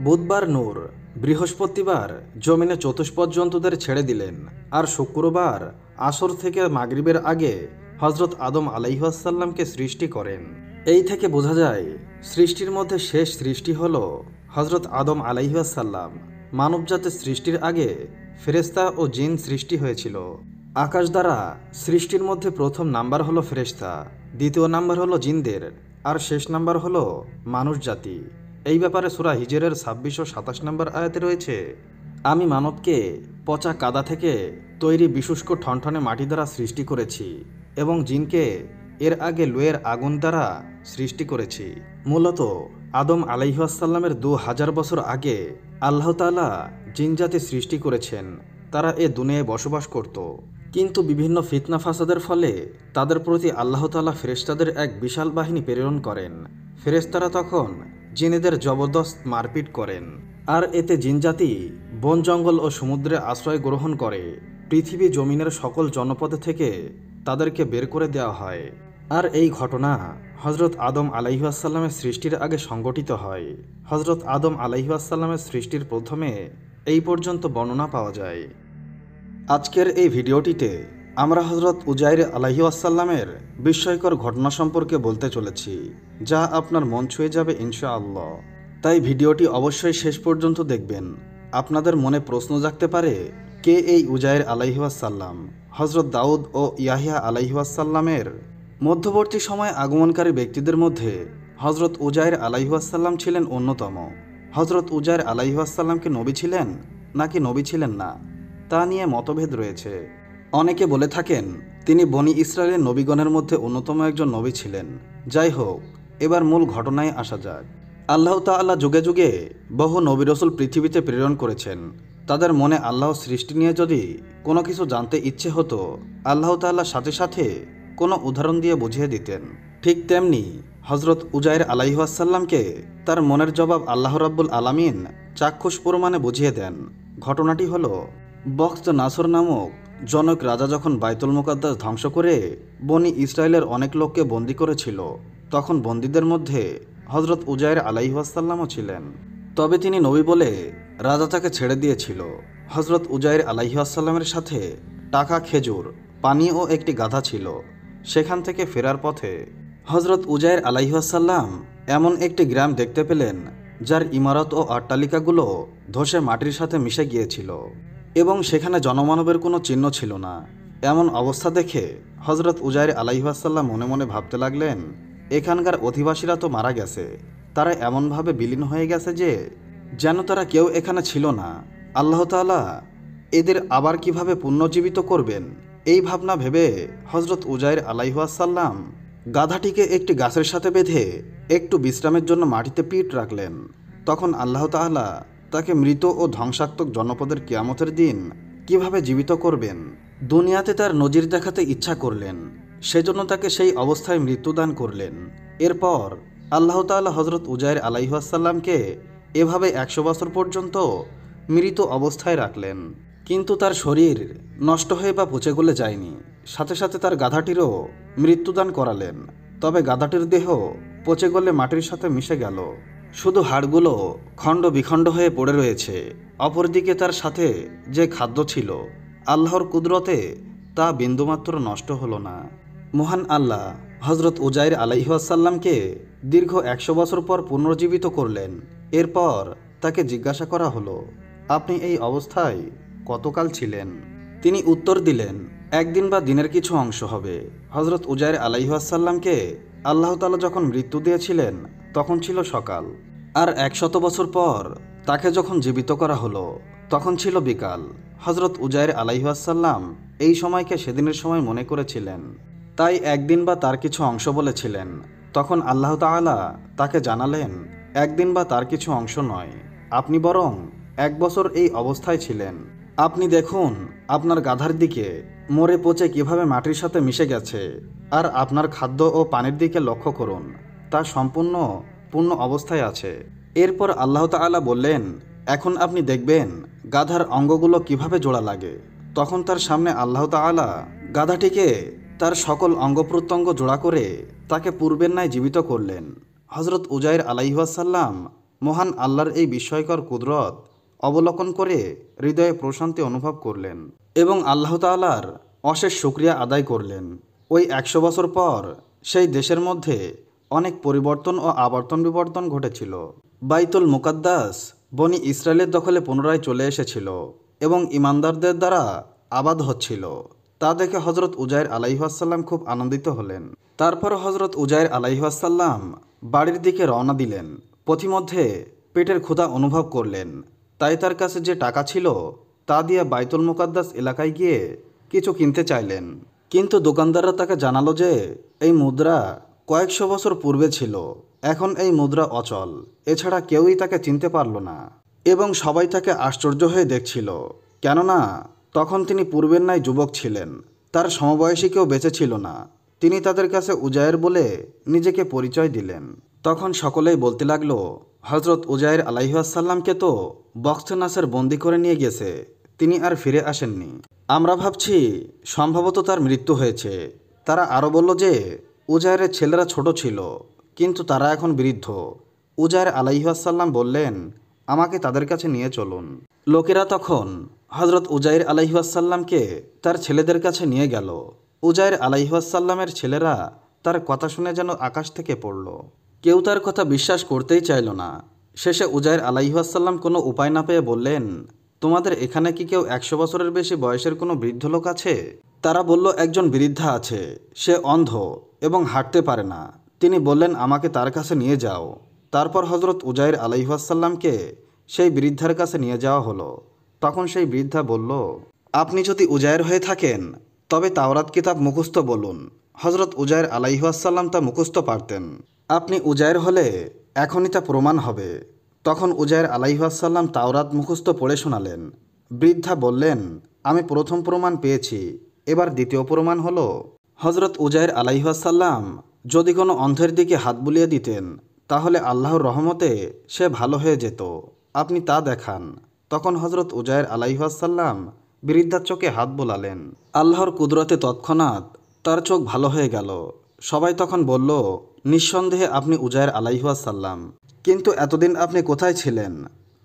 বুধবার নূর, বৃহস্পতিবার জমিনে চতুষ্পদ জন্তুদের ছেড়ে দিলেন, আর শুক্রবার আসর থেকে মাগরিবের আগে হজরত আদম আলাইহিসসালামকে সৃষ্টি করেন। এই থেকে বোঝা যায় সৃষ্টির মধ্যে শেষ সৃষ্টি হল হজরত আদম আলাইহিসসালাম। মানবজাতের সৃষ্টির আগে ফেরেশতা ও জিন সৃষ্টি হয়েছিল। আকাশ দ্বারা সৃষ্টির মধ্যে প্রথম নাম্বার হলো ফেরেশতা, দ্বিতীয় নাম্বার হলো জিনদের, আর শেষ নাম্বার হলো মানুষ জাতি। এই ব্যাপারে সূরা হিজরের 26 ও 27 নম্বর আয়াতে রয়েছে, আমি মানবকে পচা কাদা থেকে তৈরি বিশুষ্ক ঠনঠনে মাটি দ্বারা সৃষ্টি করেছি এবং জিনকে এর আগে লোয়ের আগুন দ্বারা সৃষ্টি করেছি। মূলত আদম আলাইহিসসালামের 2000 বছর আগে আল্লাহ তাআলা জিনজাতি সৃষ্টি করেছেন। তারা এ দুনিয়ায় বসবাস করত, কিন্তু বিভিন্ন ফিতনা ফাসাদের ফলে তাদের প্রতি আল্লাহ তাআলা ফেরেশতাদের এক বিশাল বাহিনী প্রেরণ করেন। ফেরেশতারা তখন জিনেদের জবরদস্ত মারপিট করেন, আর এতে জিনজাতি বন জঙ্গল ও সমুদ্রে আশ্রয় গ্রহণ করে। পৃথিবী জমিনের সকল জনপদ থেকে তাদেরকে বের করে দেওয়া হয়। আর এই ঘটনা হজরত আদম আলাইহিসসালামের সৃষ্টির আগে সংঘটিত হয়। হজরত আদম আলাইহিসসালামের সৃষ্টির প্রথমে এই পর্যন্ত বর্ণনা পাওয়া যায়। আজকের এই ভিডিওটিতে আমরা হজরত উজাইর আলাইহিসসালামের বিস্ময়কর ঘটনা সম্পর্কে বলতে চলেছি, যা আপনার মন ছুঁয়ে যাবে ইনশাআল্লাহ। তাই ভিডিওটি অবশ্যই শেষ পর্যন্ত দেখবেন। আপনাদের মনে প্রশ্ন জাগতে পারে, কে এই উজাইর আলাইহিসসালাম? হজরত দাউদ ও ইয়াহিয়া আলাইহিসসালামের মধ্যবর্তী সময়ে আগমনকারী ব্যক্তিদের মধ্যে হজরত উজাইর আলাইহিসসালাম ছিলেন অন্যতম। হজরত উজাইর আলাইহিসসালামকে নবী ছিলেন নাকি নবী ছিলেন না, তা নিয়ে মতভেদ রয়েছে। অনেকে বলে থাকেন তিনি বনি ইসরায়েলের নবীগণের মধ্যে অন্যতম একজন নবী ছিলেন। যাই হোক, এবার মূল ঘটনায় আসা যাক। আল্লাহ তাআলা যুগে যুগে বহু নবী রাসূল পৃথিবীতে প্রেরণ করেছেন। তাদের মনে আল্লাহর সৃষ্টি নিয়ে যদি কোনো কিছু জানতে ইচ্ছে হতো, আল্লাহ তাআলা সাথে সাথে কোনো উদাহরণ দিয়ে বুঝিয়ে দিতেন। ঠিক তেমনি হজরত উজাইর আলাইহিসসালামকে তার মনের জবাব আল্লাহ রাব্বুল আলামিন চাক্ষুষ প্রমাণে বুঝিয়ে দেন। ঘটনাটি হলো, বখত নাসর নামক জনক রাজা যখন বাইতুল মুকাদ্দাস ধ্বংস করে বনি ইসরায়েলের অনেক লোককে বন্দী করেছিল, তখন বন্দীদের মধ্যে হজরত উজাইর আলাইহিসসালামও ছিলেন। তবে তিনি নবী বলে রাজা তাকে ছেড়ে দিয়েছিল। হজরত উজাইর আলাইহিসসালামের সাথে টাকা, খেজুর, পানি ও একটি গাধা ছিল। সেখান থেকে ফেরার পথে হজরত উজাইর আলাইহিসসালাম এমন একটি গ্রাম দেখতে পেলেন যার ইমারত ও অট্টালিকাগুলো ধসে মাটির সাথে মিশে গিয়েছিল এবং সেখানে জনমানবের কোনো চিহ্ন ছিল না। এমন অবস্থা দেখে হজরত উজাইর আলাইহিসসালাম মনে মনে ভাবতে লাগলেন, এখানকার অধিবাসীরা তো মারা গেছে, তারা এমনভাবে বিলীন হয়ে গেছে যে যেন তারা কেউ এখানে ছিল না। আল্লাহ তাআলা এদের আবার কিভাবে পুনর্জীবিত করবেন, এই ভাবনা ভেবে হজরত উজাইর আলাইহিসসালাম গাধাটিকে একটি গাছের সাথে বেঁধে একটু বিশ্রামের জন্য মাটিতে পিঠ রাখলেন। তখন আল্লাহ তাআলা তাকে মৃত ও ধ্বংসাত্মক জনপদের কিয়ামতের দিন কিভাবে জীবিত করবেন, দুনিয়াতে তার নজির দেখাতে ইচ্ছা করলেন। সেজন্য তাকে সেই অবস্থায় মৃত্যুদান করলেন। এরপর আল্লাহ তাআলা হজরত উজাইর আলাইহিসসালামকে এভাবে 100 বছর পর্যন্ত মৃত অবস্থায় রাখলেন। কিন্তু তার শরীর নষ্ট হয়ে বা পচে গলে যায়নি। সাথে সাথে তার গাধাটিরও মৃত্যুদান করালেন। তবে গাধাটির দেহ পচে গলে মাটির সাথে মিশে গেল, শুধু হাড়গুলো খণ্ড বিখণ্ড হয়ে পড়ে রয়েছে। অপরদিকে তার সাথে যে খাদ্য ছিল, আল্লাহর কুদরতে তা বিন্দুমাত্র নষ্ট হলো না। মহান আল্লাহ হজরত উজাইর আলাইহিসসালামকে দীর্ঘ 100 বছর পর পুনর্জীবিত করলেন। এরপর তাকে জিজ্ঞাসা করা হলো, আপনি এই অবস্থায় কতকাল ছিলেন? তিনি উত্তর দিলেন, একদিন বা দিনের কিছু অংশ হবে। হজরত উজাইর আলাইহিসসালামকে আল্লাহ তাআলা যখন মৃত্যু দিয়েছিলেন তখন ছিল সকাল, আর 100 বছর পর তাকে যখন জীবিত করা হলো তখন ছিল বিকাল। হজরত উজাইর আলাইহিসসালাম এই সময়কে সেদিনের সময় মনে করেছিলেন। তাই একদিন বা তার কিছু অংশ বলেছিলেন। তখন আল্লাহ তাআলা তাকে জানালেন, একদিন বা তার কিছু অংশ নয়, আপনি বরং 1 বছর এই অবস্থায় ছিলেন। আপনি দেখুন আপনার গাধার দিকে, মরে পচে কিভাবে মাটির সাথে মিশে গেছে, আর আপনার খাদ্য ও পানির দিকে লক্ষ্য করুন, তা সম্পূর্ণ পূর্ণ অবস্থায় আছে। এরপর আল্লাহ তাআলা বললেন, এখন আপনি দেখবেন গাধার অঙ্গগুলো কিভাবে জোড়া লাগে। তখন তার সামনে আল্লাহ তাআলা গাধাটিকে তার সকল অঙ্গ প্রত্যঙ্গ জোড়া করে তাকে পূর্বের ন্যায় জীবিত করলেন। হজরত উজাইর আলাইহিসসালাম মহান আল্লাহর এই বিস্ময়কর কুদরত অবলোকন করে হৃদয়ে প্রশান্তি অনুভব করলেন এবং আল্লাহ তাআলার অশেষ শুকরিয়া আদায় করলেন। ওই 100 বছর পর সেই দেশের মধ্যে অনেক পরিবর্তন ও আবর্তন বিবর্তন ঘটেছিল। বাইতুল মুকাদ্দাস বনি ইসরায়েলের দখলে পুনরায় চলে এসেছিল এবং ইমানদারদের দ্বারা আবাদ হচ্ছিল। তা দেখে হজরত উজাইর আলাইহিসসালাম খুব আনন্দিত হলেন। তারপর হজরত উজাইর আলাইহিসসালাম বাড়ির দিকে রওনা দিলেন। পথিমধ্যে পেটের ক্ষুধা অনুভব করলেন, তাই তার কাছে যে টাকা ছিল তা দিয়ে বাইতুল মুকাদ্দাস এলাকায় গিয়ে কিছু কিনতে চাইলেন। কিন্তু দোকানদাররা তাকে জানালো যে এই মুদ্রা কয়েকশো বছর পূর্বে ছিল, এখন এই মুদ্রা অচল। এছাড়া কেউই তাকে চিনতে পারল না এবং সবাই তাকে আশ্চর্য হয়ে দেখছিল, কেননা তখন তিনি পূর্বের ন্যায় যুবক ছিলেন, তার সমবয়সী কেউ বেঁচে ছিল না। তিনি তাদের কাছে উজায়ের বলে নিজেকে পরিচয় দিলেন। তখন সকলেই বলতে লাগলো, হজরত উজাইর আলাইহিসসালামকে তো বক্সনাসের বন্দি করে নিয়ে গেছে, তিনি আর ফিরে আসেননি। আমরা ভাবছি সম্ভবত তার মৃত্যু হয়েছে। তারা আরও বলল যে উজাইরের ছেলেরা ছোট ছিল, কিন্তু তারা এখন বৃদ্ধ। উজাইর আলাইহিসসালাম বললেন, আমাকে তাদের কাছে নিয়ে চলুন। লোকেরা তখন হজরত উজাইর আলাইহিসসালামকে তার ছেলেদের কাছে নিয়ে গেল। উজাইর আলাইহিসসালামের ছেলেরা তার কথা শুনে যেন আকাশ থেকে পড়ল। কেউ তার কথা বিশ্বাস করতেই চাইল না। শেষে উজাইর আলাইহিসসালাম কোনো উপায় না পেয়ে বললেন, তোমাদের এখানে কি কেউ 100 বছরের বেশি বয়সের কোনো বৃদ্ধ লোক আছে? তারা বলল, একজন বৃদ্ধা আছে, সে অন্ধ এবং হাঁটতে পারে না। তিনি বললেন, আমাকে তার কাছে নিয়ে যাও। তারপর হজরত উজাইর আলাইহিসসালামকে সেই বৃদ্ধার কাছে নিয়ে যাওয়া হলো। তখন সেই বৃদ্ধা বলল, আপনি যদি উজাইর হয়ে থাকেন তবে তাওরাত কিতাব মুখস্থ বলুন। হজরত উজাইর আলাইহিসসালাম তা মুখস্থ পারতেন। আপনি উজাইর হলে এখনই তা প্রমাণ হবে। তখন উজাইর আলাইহিসসালাম তাওরাত মুখস্থ পড়ে শোনালেন। বৃদ্ধা বললেন, আমি প্রথম প্রমাণ পেয়েছি, এবার দ্বিতীয় প্রমাণ হলো। হজরত উজাইর আলাইহিসসালাম যদি কোনো অন্ধের দিকে হাত বুলিয়ে দিতেন তাহলে আল্লাহর রহমতে সে ভালো হয়ে যেত, আপনি তা দেখান। তখন হজরত উজাইর আলাইহিসসালাম বৃদ্ধার চোখে হাত বোলালেন। আল্লাহর কুদরতে তৎক্ষণাৎ তার চোখ ভালো হয়ে গেল। সবাই তখন বলল, নিঃসন্দেহে আপনি উজাইর আলাইহিসসালাম, কিন্তু এতদিন আপনি কোথায় ছিলেন?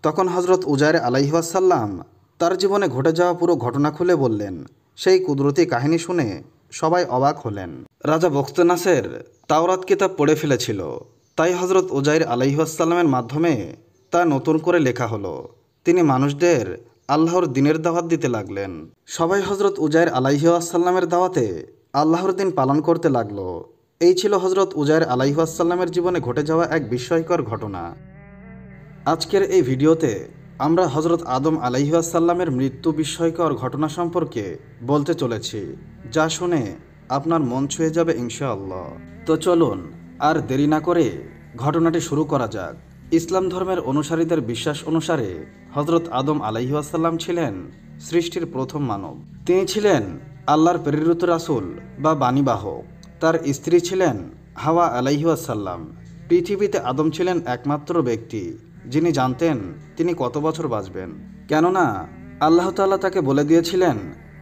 তখন হজরত উজাইর আলাইহিসসালাম তার জীবনে ঘটে যাওয়া পুরো ঘটনা খুলে বললেন। সেই কুদরতি কাহিনী শুনে সবাই অবাক হলেন। রাজা বখতনাসের তাওরাত কিতাব পড়ে ফেলেছিল, তাই হজরত উজাইর আলাইহিসসালামের মাধ্যমে তা নতুন করে লেখা হলো। তিনি মানুষদের আল্লাহর দ্বীনের দাওয়াত দিতে লাগলেন। সবাই হজরত উজাইর আলাইহিসসালামের দাওয়াতে আল্লাহর দ্বীন পালন করতে লাগলো। এই ছিল হজরত উজাইর আলাইহিসসালামের জীবনে ঘটে যাওয়া এক বিস্ময়কর ঘটনা। আজকের এই ভিডিওতে আমরা হজরত আদম আলাইহিসসালামের মৃত্যু বিস্ময়কর ঘটনা সম্পর্কে বলতে চলেছি, যা শুনে আপনার মন ছুঁয়ে যাবে ইনশাআল্লাহ। তো চলুন আর দেরি না করে ঘটনাটি শুরু করা যাক। ইসলাম ধর্মের অনুসারীদের বিশ্বাস অনুসারে হজরত আদম আলাইহিসসালাম ছিলেন সৃষ্টির প্রথম মানব। তিনি ছিলেন আল্লাহর প্রেরিত রাসূল বা বাণীবাহক। তার স্ত্রী ছিলেন হাওয়া আলাইহিসসালাম। পৃথিবীতে আদম ছিলেন একমাত্র ব্যক্তি যিনি জানতেন তিনি কত বছর বাঁচবেন, কেননা আল্লাহ তাআলা তাকে বলে দিয়েছিলেন,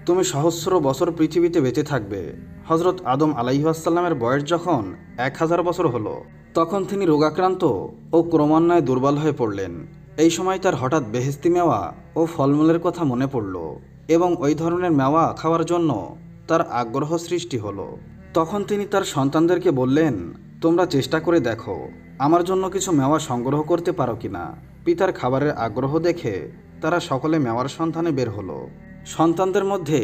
তুমি সহস্র বছর পৃথিবীতে বেঁচে থাকবে। হজরত আদম আলাইহিসসালামের বয়স যখন 1000 বছর হলো, তখন তিনি রোগাক্রান্ত ও ক্রমান্বয়ে দুর্বল হয়ে পড়লেন। এই সময় তার হঠাৎ বেহেশতি মেওয়া ও ফলমূলের কথা মনে পড়ল এবং ওই ধরনের মেওয়া খাওয়ার জন্য তার আগ্রহ সৃষ্টি হলো। তখন তিনি তার সন্তানদেরকে বললেন, তোমরা চেষ্টা করে দেখো আমার জন্য কিছু মেওয়া সংগ্রহ করতে পারো কিনা। পিতার খাবারের আগ্রহ দেখে তারা সকলে মেওয়ার সন্ধানে বের হলো। সন্তানদের মধ্যে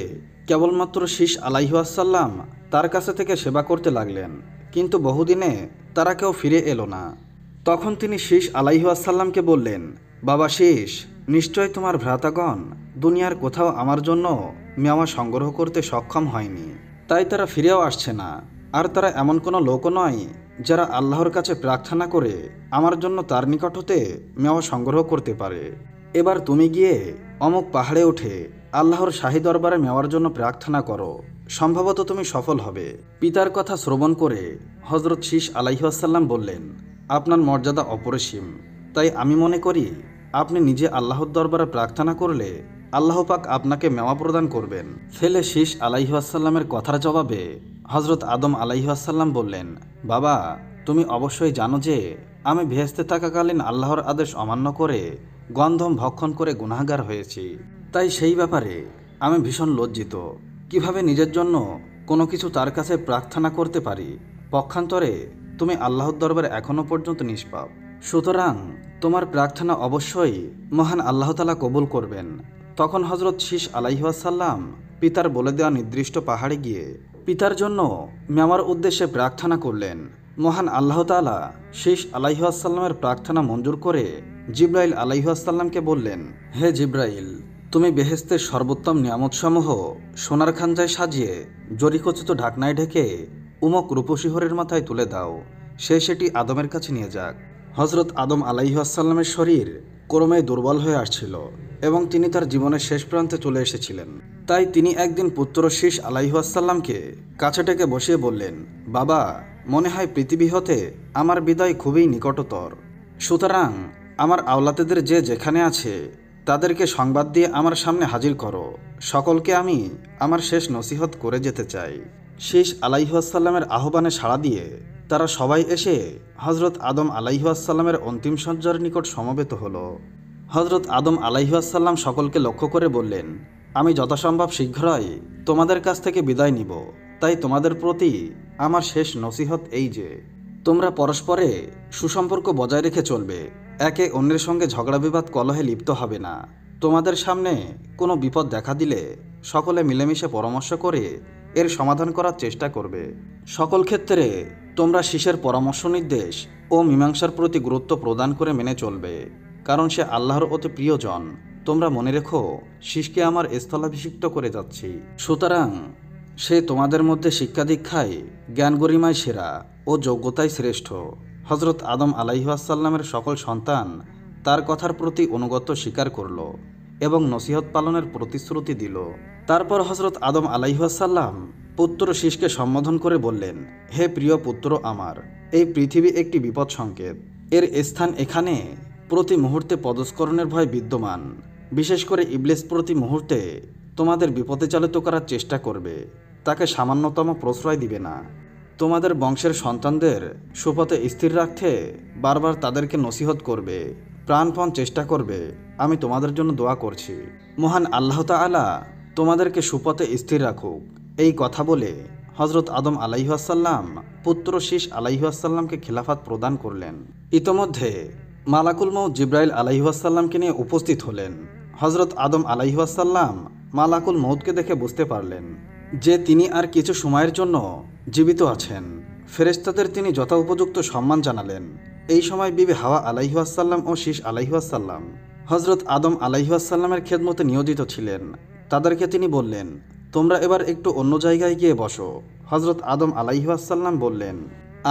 কেবলমাত্র শীষ আলাইহিসসালাম তার কাছে থেকে সেবা করতে লাগলেন, কিন্তু বহুদিনে তারা কেউ ফিরে এলো না। তখন তিনি শীষ আলাইহিসসালামকে বললেন, বাবা শীষ, নিশ্চয় তোমার ভ্রাতাগণ দুনিয়ার কোথাও আমার জন্য মেওয়া সংগ্রহ করতে সক্ষম হয়নি, তাই তারা ফিরেও আসছে না। আর তারা এমন কোনো লোকও নয় যারা আল্লাহর কাছে প্রার্থনা করে আমার জন্য তার নিকট হতে মেওয়া সংগ্রহ করতে পারে। এবার তুমি গিয়ে অমুক পাহাড়ে উঠে আল্লাহর শাহী দরবারে মেওয়ার জন্য প্রার্থনা করো, সম্ভবত তুমি সফল হবে। পিতার কথা শ্রবণ করে হজরত শীশ আলাইহিসসালাম বললেন, আপনার মর্যাদা অপরিসীম, তাই আমি মনে করি আপনি নিজে আল্লাহর দরবারে প্রার্থনা করলে আল্লাহ পাক আপনাকে মেওয়া প্রদান করবেন। ফেলে শীশ আলাইহিসসালামের কথার জবাবে হজরত আদম আলাইহিসসালাম বললেন, বাবা, তুমি অবশ্যই জানো যে আমি ভেস্তে থাকাকালীন আল্লাহর আদেশ অমান্য করে গন্ধম ভক্ষণ করে গুনাহগার হয়েছি। তাই সেই ব্যাপারে আমি ভীষণ লজ্জিত। কিভাবে নিজের জন্য কোনো কিছু তার কাছে প্রার্থনা করতে পারি? পক্ষান্তরে তুমি আল্লাহর দরবারে এখনো পর্যন্ত নিষ্পাপ। সুতরাং তোমার প্রার্থনা অবশ্যই মহান আল্লাহ তাআলা কবুল করবেন। তখন হজরত শীশ আলাইহিসসালাম পিতার বলে দেওয়া নির্দিষ্ট পাহাড়ে গিয়ে পিতার জন্য মেওয়ার উদ্দেশ্যে প্রার্থনা করলেন। মহান আল্লাহ তাআলা শীশ আলাইহিসসালামের প্রার্থনা মঞ্জুর করে জিব্রাইল আলাইহিসসালামকে বললেন, হে জিব্রাইল, তুমি বেহেশতের সর্বোত্তম নিয়ামতসমূহ সোনার খাঞ্জায় সাজিয়ে জরিখচিত ঢাকনায় ঢেকে উমক রূপসিহরের মাথায় তুলে দাও, সে সেটি আদমের কাছে নিয়ে যাক। হজরত আদম আলাইহিসসালামের শরীর ক্রমে দুর্বল হয়ে আসছিল এবং তিনি তার জীবনের শেষ প্রান্তে চলে এসেছিলেন। তাই তিনি একদিন পুত্র শীশ আলাইহিসসালামকে কাছে ডেকে বসিয়ে বললেন, বাবা, মনে হয় পৃথিবী হতে আমার বিদায় খুবই নিকটতর। সুতরাং আমার আওলাদেদের যে যেখানে আছে তাদেরকে সংবাদ দিয়ে আমার সামনে হাজির করো। সকলকে আমি আমার শেষ নসিহত করে যেতে চাই। শীশ আলাইহিসসালামের আহ্বানে সাড়া দিয়ে তারা সবাই এসে হজরত আদম আলাইহিসসালামের অন্তিম সজ্জার নিকট সমবেত হলো। হজরত আদম আলাইহিসসালাম সকলকে লক্ষ্য করে বললেন, আমি যথাসম্ভব শীঘ্রই তোমাদের কাছ থেকে বিদায় নিব। তাই তোমাদের প্রতি আমার শেষ নসিহত এই যে তোমরা পরস্পরে সুসম্পর্ক বজায় রেখে চলবে, একে অন্যের সঙ্গে ঝগড়া বিবাদ কলহে লিপ্ত হবে না। তোমাদের সামনে কোনো বিপদ দেখা দিলে সকলে মিলেমিশে পরামর্শ করে এর সমাধান করার চেষ্টা করবে। সকল ক্ষেত্রে তোমরা শীষের পরামর্শ নির্দেশ ও মীমাংসার প্রতি গুরুত্ব প্রদান করে মেনে চলবে, কারণ সে আল্লাহর অতি প্রিয়জন। তোমরা মনে রেখো, শীষকে আমার স্থলাভিষিক্ত করে যাচ্ছি। সুতরাং সে তোমাদের মধ্যে শিক্ষা দীক্ষায় জ্ঞান গরিমায় সেরা ও যোগ্যতায় শ্রেষ্ঠ। হজরত আদম আলাইহিসসালামের সকল সন্তান তার কথার প্রতি অনুগত স্বীকার করল এবং নসিহত পালনের প্রতিশ্রুতি দিল। তারপর হজরত আদম আলাইহিসসালাম পুত্র শীষকে সম্বোধন করে বললেন, হে প্রিয় পুত্র আমার, এই পৃথিবী একটি বিপদ সংকেত। এর স্থান এখানে প্রতি মুহূর্তে পদস্খলনের ভয় বিদ্যমান। বিশেষ করে ইবলিস প্রতি মুহূর্তে তোমাদের বিপদে চালিত করার চেষ্টা করবে, তাকে সামান্যতম প্রশ্রয় দিবে না। তোমাদের বংশের সন্তানদের সুপথে স্থির রাখতে বারবার তাদেরকে নসিহত করবে, প্রাণপণ চেষ্টা করবে। আমি তোমাদের জন্য দোয়া করছি, মহান আল্লাহ তাআলা তোমাদেরকে সুপথে স্থির রাখুক। এই কথা বলে হজরত আদম আলাইহিসসালাম পুত্র শীষ আলাইহিসসালামকে খিলাফত প্রদান করলেন। ইতোমধ্যে মালাকুল মউত জিব্রাইল আলাইহিসসালামকে নিয়ে উপস্থিত হলেন। হজরত আদম আলাইহিসসালাম মালাকুল মউতকে দেখে বুঝতে পারলেন যে তিনি আর কিছু সময়ের জন্য জীবিত আছেন। ফেরেশতাদের তিনি যথোপযুক্ত সম্মান জানালেন। এই সময় বিবি হাওয়া আলাইহিসসালাম ও শীষ আলাইহিসসালাম হজরত আদম আলাইহিসসালামের খেদমতে নিয়োজিত ছিলেন। তাদেরকে তিনি বললেন, তোমরা এবার একটু অন্য জায়গায় গিয়ে বসো। হজরত আদম আলাইহিসসালাম বললেন,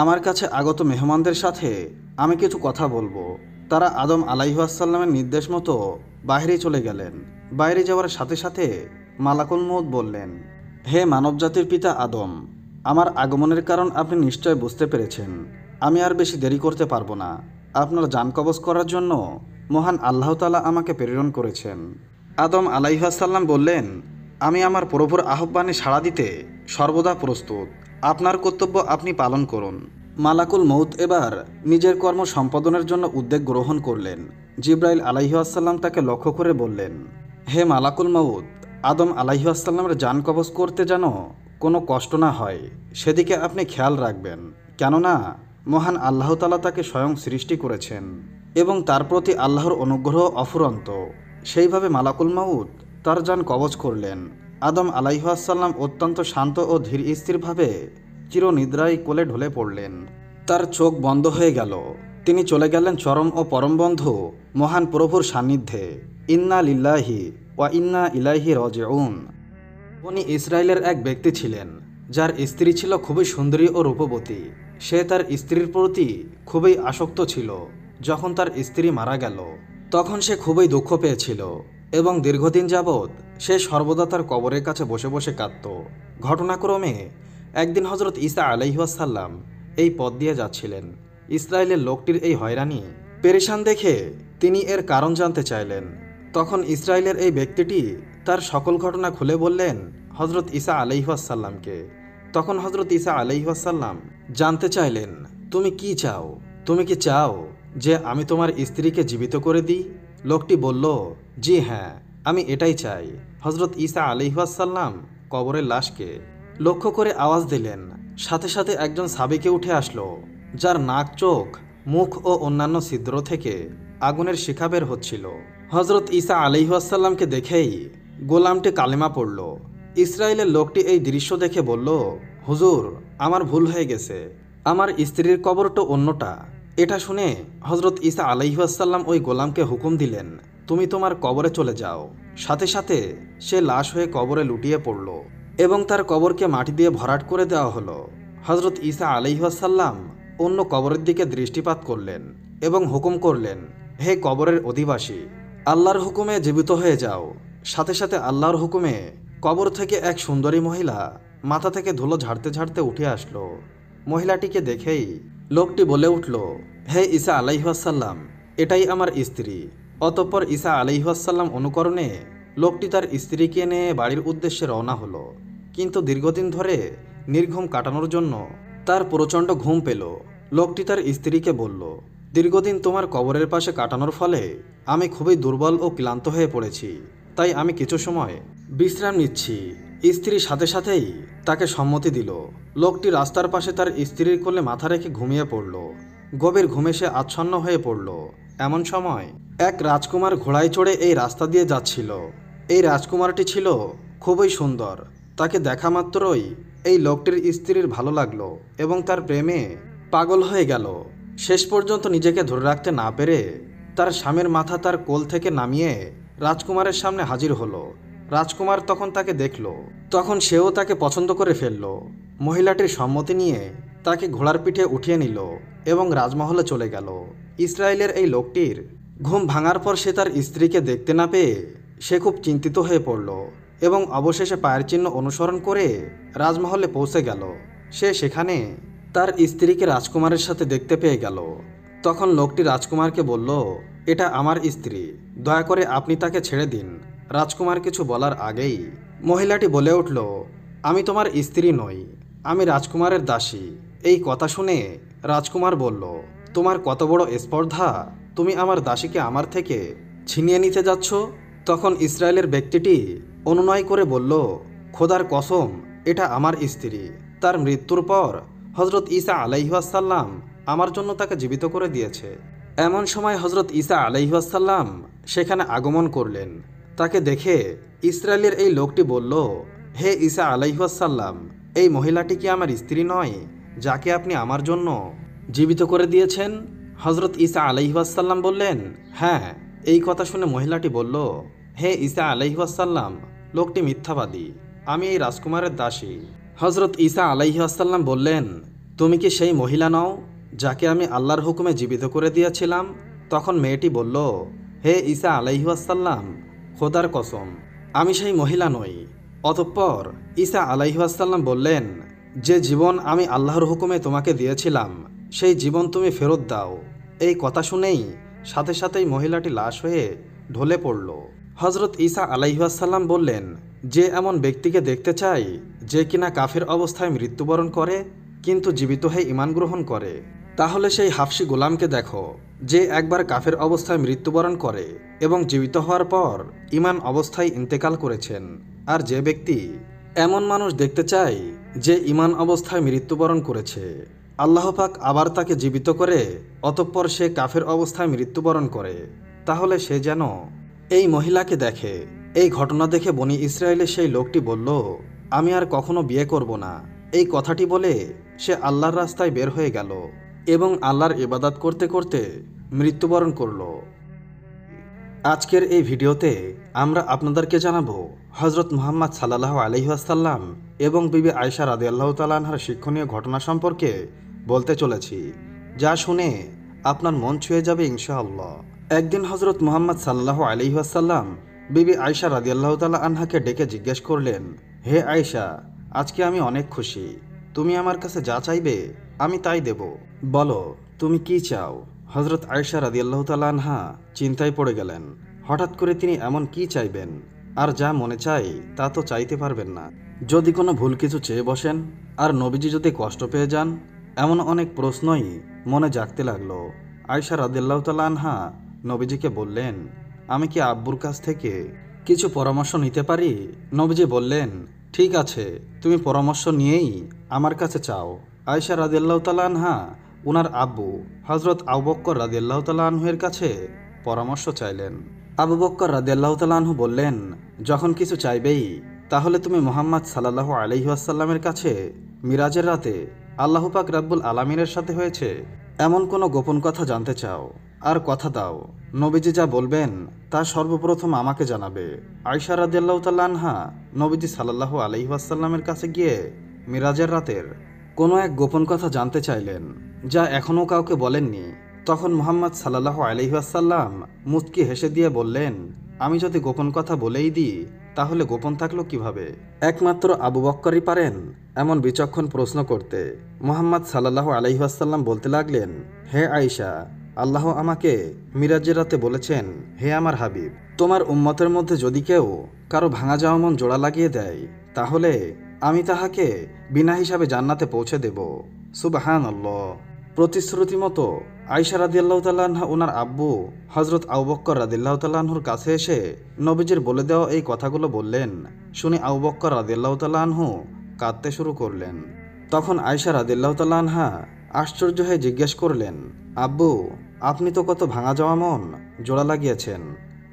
আমার কাছে আগত মেহমানদের সাথে আমি কিছু কথা বলবো। তারা আদম আলাইহিসসালামের নির্দেশ মতো বাইরে চলে গেলেন। বাইরে যাওয়ার সাথে সাথে মালাকুল মউত বললেন, হে মানবজাতির পিতা আদম, আমার আগমনের কারণ আপনি নিশ্চয় বুঝতে পেরেছেন। আমি আর বেশি দেরি করতে পারবো না। আপনার জান কবজ করার জন্য মহান আল্লাহ তাআলা আমাকে প্রেরণ করেছেন। আদম আলাইহিসসালাম বললেন, আমি আমার প্রভুর আহ্বানে সাড়া দিতে সর্বদা প্রস্তুত। আপনার কর্তব্য আপনি পালন করুন। মালাকুল মউত এবার নিজের কর্ম সম্পাদনের জন্য উদ্যোগ গ্রহণ করলেন। জিব্রাইল আলাইহিসসালাম তাকে লক্ষ্য করে বললেন, হে মালাকুল মউত, আদম আলাইহিসসালামের জান কবজ করতে যেন কোনো কষ্ট না হয় সেদিকে আপনি খেয়াল রাখবেন, কেননা মহান আল্লাহ তাআলা তাকে স্বয়ং সৃষ্টি করেছেন এবং তার প্রতি আল্লাহর অনুগ্রহ অফুরন্ত। সেইভাবে মালাকুল মউত তার জান কবজ করলেন। আদম আলাইহিসসালাম অত্যন্ত শান্ত ও ধীর স্থিরভাবে চিরনিদ্রায় কোলে ঢলে পড়লেন। তার চোখ বন্ধ হয়ে গেল। তিনি চলে গেলেন চরম ও পরম বন্ধু মহান প্রভুর সান্নিধ্যে। ইন্না লিল্লাহি ওয়া ইন্না ইলাইহি রাজিউন। বনি ইসরায়েলের এক ব্যক্তি ছিলেন যার স্ত্রী ছিল খুবই সুন্দরী ও রূপবতী। সে তার স্ত্রীর প্রতি খুবই আসক্ত ছিল। যখন তার স্ত্রী মারা গেল তখন সে খুবই দুঃখ পেয়েছিল এবং দীর্ঘদিন যাবৎ সে সর্বদা তার কবরের কাছে বসে বসে কাঁদত। ঘটনাক্রমে একদিন হজরত ঈসা আলাইহিসসালাম এই পথ দিয়ে যাচ্ছিলেন। ইসরায়েলের লোকটির এই হয়রানি পেরেশান দেখে তিনি এর কারণ জানতে চাইলেন। তখন ইসরায়েলের এই ব্যক্তিটি তার সকল ঘটনা খুলে বললেন হজরত ঈসা আলাইহিসসালামকে। তখন হজরত ঈসা আলাইহিসসালাম জানতে চাইলেন, তুমি কি চাও? তুমি কি চাও যে আমি তোমার স্ত্রীকে জীবিত করে দিই? লোকটি বলল, জি হ্যাঁ, আমি এটাই চাই। হজরত ঈসা আলাইহিসসালাম কবরের লাশকে লক্ষ্য করে আওয়াজ দিলেন। সাথে সাথে একজন সাবিকে উঠে আসলো, যার নাক, চোখ, মুখ ও অন্যান্য ছিদ্র থেকে আগুনের শিখা বের হচ্ছিল। হজরত ঈসা আলাইহিসসালামকে দেখেই গোলামটি কালেমা পড়ল। ইসরায়েলের লোকটি এই দৃশ্য দেখে বলল, হুজুর, আমার ভুল হয়ে গেছে, আমার স্ত্রীর কবরটা অন্যটা। এটা শুনে হজরত ঈসা আলাইহিসসালাম ওই গোলামকে হুকুম দিলেন, তুমি তোমার কবরে চলে যাও। সাথে সাথে সে লাশ হয়ে কবরে লুটিয়ে পড়ল এবং তার কবরকে মাটি দিয়ে ভরাট করে দেওয়া হলো। হজরত ঈসা আলাইহিসসালাম অন্য কবরের দিকে দৃষ্টিপাত করলেন এবং হুকুম করলেন, হে কবরের অধিবাসী, আল্লাহর হুকুমে জীবিত হয়ে যাও। সাথে সাথে আল্লাহর হুকুমে কবর থেকে এক সুন্দরী মহিলা মাথা থেকে ধুলো ঝাড়তে ঝাড়তে উঠে আসলো। মহিলাটিকে দেখেই লোকটি বলে উঠল, হে ঈসা আলাইহিসসালাম, এটাই আমার স্ত্রী। অতঃপর ঈসা আলাইহিসসালাম অনুকরণে লোকটি তার স্ত্রীকে নিয়ে বাড়ির উদ্দেশ্যে রওনা হলো। কিন্তু দীর্ঘদিন ধরে নির্ঘুম কাটানোর জন্য তার প্রচণ্ড ঘুম পেল। লোকটি তার স্ত্রীকে বলল, দীর্ঘদিন তোমার কবরের পাশে কাটানোর ফলে আমি খুবই দুর্বল ও ক্লান্ত হয়ে পড়েছি, তাই আমি কিছু সময় বিশ্রাম নিচ্ছি। স্ত্রী সাথে সাথেই তাকে সম্মতি দিল। লোকটি রাস্তার পাশে তার স্ত্রীর কোলে মাথা রেখে ঘুমিয়ে পড়ল। গভীর ঘুমে সে আচ্ছন্ন হয়ে পড়ল। এমন সময় এক রাজকুমার ঘোড়ায় চড়ে এই রাস্তা দিয়ে যাচ্ছিল। এই রাজকুমারটি ছিল খুবই সুন্দর। তাকে দেখা মাত্রই এই লোকটির স্ত্রীর ভালো লাগলো এবং তার প্রেমে পাগল হয়ে গেল। শেষ পর্যন্ত নিজেকে ধরে রাখতে না পেরে তার স্বামীর মাথা তার কোল থেকে নামিয়ে রাজকুমারের সামনে হাজির হলো। রাজকুমার তখন তাকে দেখল, তখন সেও তাকে পছন্দ করে ফেলল। মহিলাটির সম্মতি নিয়ে তাকে ঘোড়ার পিঠে উঠিয়ে নিল এবং রাজমহলে চলে গেল। ইসরায়েলের এই লোকটির ঘুম ভাঙার পর সে তার স্ত্রীকে দেখতে না পেয়ে সে খুব চিন্তিত হয়ে পড়ল এবং অবশেষে পায়ের চিহ্ন অনুসরণ করে রাজমহলে পৌঁছে গেল। সে সেখানে তার স্ত্রীকে রাজকুমারের সাথে দেখতে পেয়ে গেল। তখন লোকটি রাজকুমারকে বলল, এটা আমার স্ত্রী, দয়া করে আপনি তাকে ছেড়ে দিন। রাজকুমার কিছু বলার আগেই মহিলাটি বলে উঠল, আমি তোমার স্ত্রী নই, আমি রাজকুমারের দাসী। এই কথা শুনে রাজকুমার বলল, তোমার কত বড় স্পর্ধা, তুমি আমার দাসীকে আমার থেকে ছিনিয়ে নিতে যাচ্ছ? তখন ইসরায়েলের ব্যক্তিটি অনুনয় করে বলল, খোদার কসম, এটা আমার স্ত্রী। তার মৃত্যুর পর হজরত ঈসা আলাইহিসসালাম আমার জন্য তাকে জীবিত করে দিয়েছে। এমন সময় হজরত ঈসা আলাইহিসসালাম সেখানে আগমন করলেন। তাকে দেখে ইসরায়েলের এই লোকটি বলল, হে ঈসা আলাইহিসসালাম, এই মহিলাটি কি আমার স্ত্রী নয়, যাকে আপনি আমার জন্য জীবিত করে দিয়েছেন? হজরত ঈসা আলাইহিসসালাম বললেন, হ্যাঁ। এই কথা শুনে মহিলাটি বলল, হে ঈসা আলাইহিসসালাম, লোকটি মিথ্যাবাদী, আমি এই রাজকুমারের দাসী। হজরত ঈসা আলাইহিসসালাম বললেন, তুমি কি সেই মহিলা নও যাকে আমি আল্লাহর হুকুমে জীবিত করে দিয়েছিলাম? তখন মেয়েটি বলল, হে ঈসা আলাইহিসসালাম, খোদার কসম, আমি সেই মহিলা নই। অতঃপর ঈসা আলাইহিসসালাম বললেন, যে জীবন আমি আল্লাহর হুকুমে তোমাকে দিয়েছিলাম সেই জীবন তুমি ফেরত দাও। এই কথা শুনেই সাথে সাথেই মহিলাটি লাশ হয়ে ঢলে পড়ল। হজরত ঈসা আলাইহিসসালাম বললেন, যে এমন ব্যক্তিকে দেখতে চাই যে কিনা কাফের অবস্থায় মৃত্যুবরণ করে কিন্তু জীবিত হয়ে ঈমান গ্রহণ করে, তাহলে সেই হাফসি গোলামকে দেখো, যে একবার কাফের অবস্থায় মৃত্যুবরণ করে এবং জীবিত হওয়ার পর ঈমান অবস্থায় ইন্তেকাল করেছেন। আর যে ব্যক্তি এমন মানুষ দেখতে চায় যে ঈমান অবস্থায় মৃত্যুবরণ করেছে, আল্লাহ পাক আবার তাকে জীবিত করে অতঃপর সে কাফের অবস্থায় মৃত্যুবরণ করে, তাহলে সে যেন এই মহিলাকে দেখে। এই ঘটনা দেখে বনি ইসরায়েলের সেই লোকটি বলল, আমি আর কখনো বিয়ে করব না। এই কথাটি বলে সে আল্লাহর রাস্তায় বের হয়ে গেল এবং আল্লাহর ইবাদত করতে করতে মৃত্যুবরণ করল। আজকের এই ভিডিওতে আমরা আপনাদেরকে জানাবো হজরত মুহাম্মদ সাল্লাল্লাহু আলাইহি ওয়াসাল্লাম এবং বিবি আয়েশা রাদিয়াল্লাহু তাআলা আনহার শিক্ষণীয় ঘটনা সম্পর্কে বলতে চলেছি, যা শুনে আপনার মন ছুঁয়ে যাবে ইনশাআল্লাহ। একদিন হজরত মুহাম্মদ সাল্লাল্লাহু আলাইহি ওয়াসাল্লাম বিবি আয়েশা রাদিয়াল্লাহু তাআলা আনহাকে ডেকে জিজ্ঞেস করলেন, হে আয়েশা, আজকে আমি অনেক খুশি। তুমি আমার কাছে যা চাইবে আমি তাই দেব। বলো তুমি কি চাও? হজরত আয়েশা রাদিয়াল্লাহু তাআলা আনহা চিন্তায় পড়ে গেলেন। হঠাৎ করে তিনি এমন কি চাইবেন? আর যা মনে চাই তা তো চাইতে পারবেন না। যদি কোনো ভুল কিছু চেয়ে বসেন আর নবীজি যদি কষ্ট পেয়ে যান, এমন অনেক প্রশ্নই মনে জাগতে লাগলো। আয়েশা রাদিয়াল্লাহু তাআলা আনহা নবীজিকে বললেন, আমি কি আব্বুর কাছ থেকে কিছু পরামর্শ নিতে পারি? নবীজি বললেন, ঠিক আছে, তুমি পরামর্শ নিয়েই আমার কাছে চাও। আয়েশা রাদিয়াল্লাহু তাআলা আনহা উনার আব্বু হজরত আবু বকর রাদিয়াল্লাহু তাআলা আনহুর কাছে পরামর্শ চাইলেন। আবু বকর রাদিয়াল্লাহু তাআলা আনহু বললেন, যখন কিছু চাইবেই তাহলে তুমি মুহাম্মদ সাল্লাল্লাহু আলাইহি ওয়াসাল্লামের কাছে মিরাজের রাতে আল্লাহ পাক রব্বুল আলামিনের সাথে হয়েছে এমন কোনো গোপন কথা জানতে চাও, আর কথা দাও নবীজি যা বলবেন তা সর্বপ্রথম আমাকে জানাবে। আয়েশা রাদিয়াল্লাহু তাআলা আনহা নবীজি সাল্লাল্লাহু আলাইহি ওয়াসাল্লামের কাছে গিয়ে মিরাজের রাতের কোনো এক গোপন কথা জানতে চাইলেন, যা এখনও কাউকে বলেননি। তখন মুহাম্মদ সাল্লাল্লাহু আলাইহি ওয়াসাল্লাম মুচকি হেসে দিয়ে বললেন, আমি যদি গোপন কথা বলেই দিই তাহলে গোপন থাকলো কিভাবে? একমাত্র আবু বক্করই পারেন এমন বিচক্ষণ প্রশ্ন করতে। মুহাম্মদ সাল্লাল্লাহু আলাইহি ওয়াসাল্লাম বলতে লাগলেন, হে আয়েশা, আল্লাহ আমাকে মিরাজের রাতে বলেছেন, হে আমার হাবিব, তোমার উম্মতের মধ্যে যদি কেউ কারো ভাঙা যাওয়া মন জোড়া লাগিয়ে দেয় তাহলে আমি তাহাকে বিনা হিসাবে জান্নাতে পৌঁছে দেব। সুবহানাল্লাহ। প্রতিশ্রুতি মতো আয়েশা রাদিয়াল্লাহু তাআলা আনহা ওনার আব্বু হজরত আবু বকর রাদিয়াল্লাহু তাআলা আনহুর কাছে এসে নবীজির বলে দেওয়া এই কথাগুলো বললেন। শুনে আবু বকর রাদিয়াল্লাহু তাআলা আনহু কাঁদতে শুরু করলেন। তখন আয়েশা রাদিয়াল্লাহু তাআলা আনহা আশ্চর্য হয়ে জিজ্ঞেস করলেন, আব্বু, আপনি তো কত ভাঙা যাওয়া মন জোড়া লাগিয়েছেন,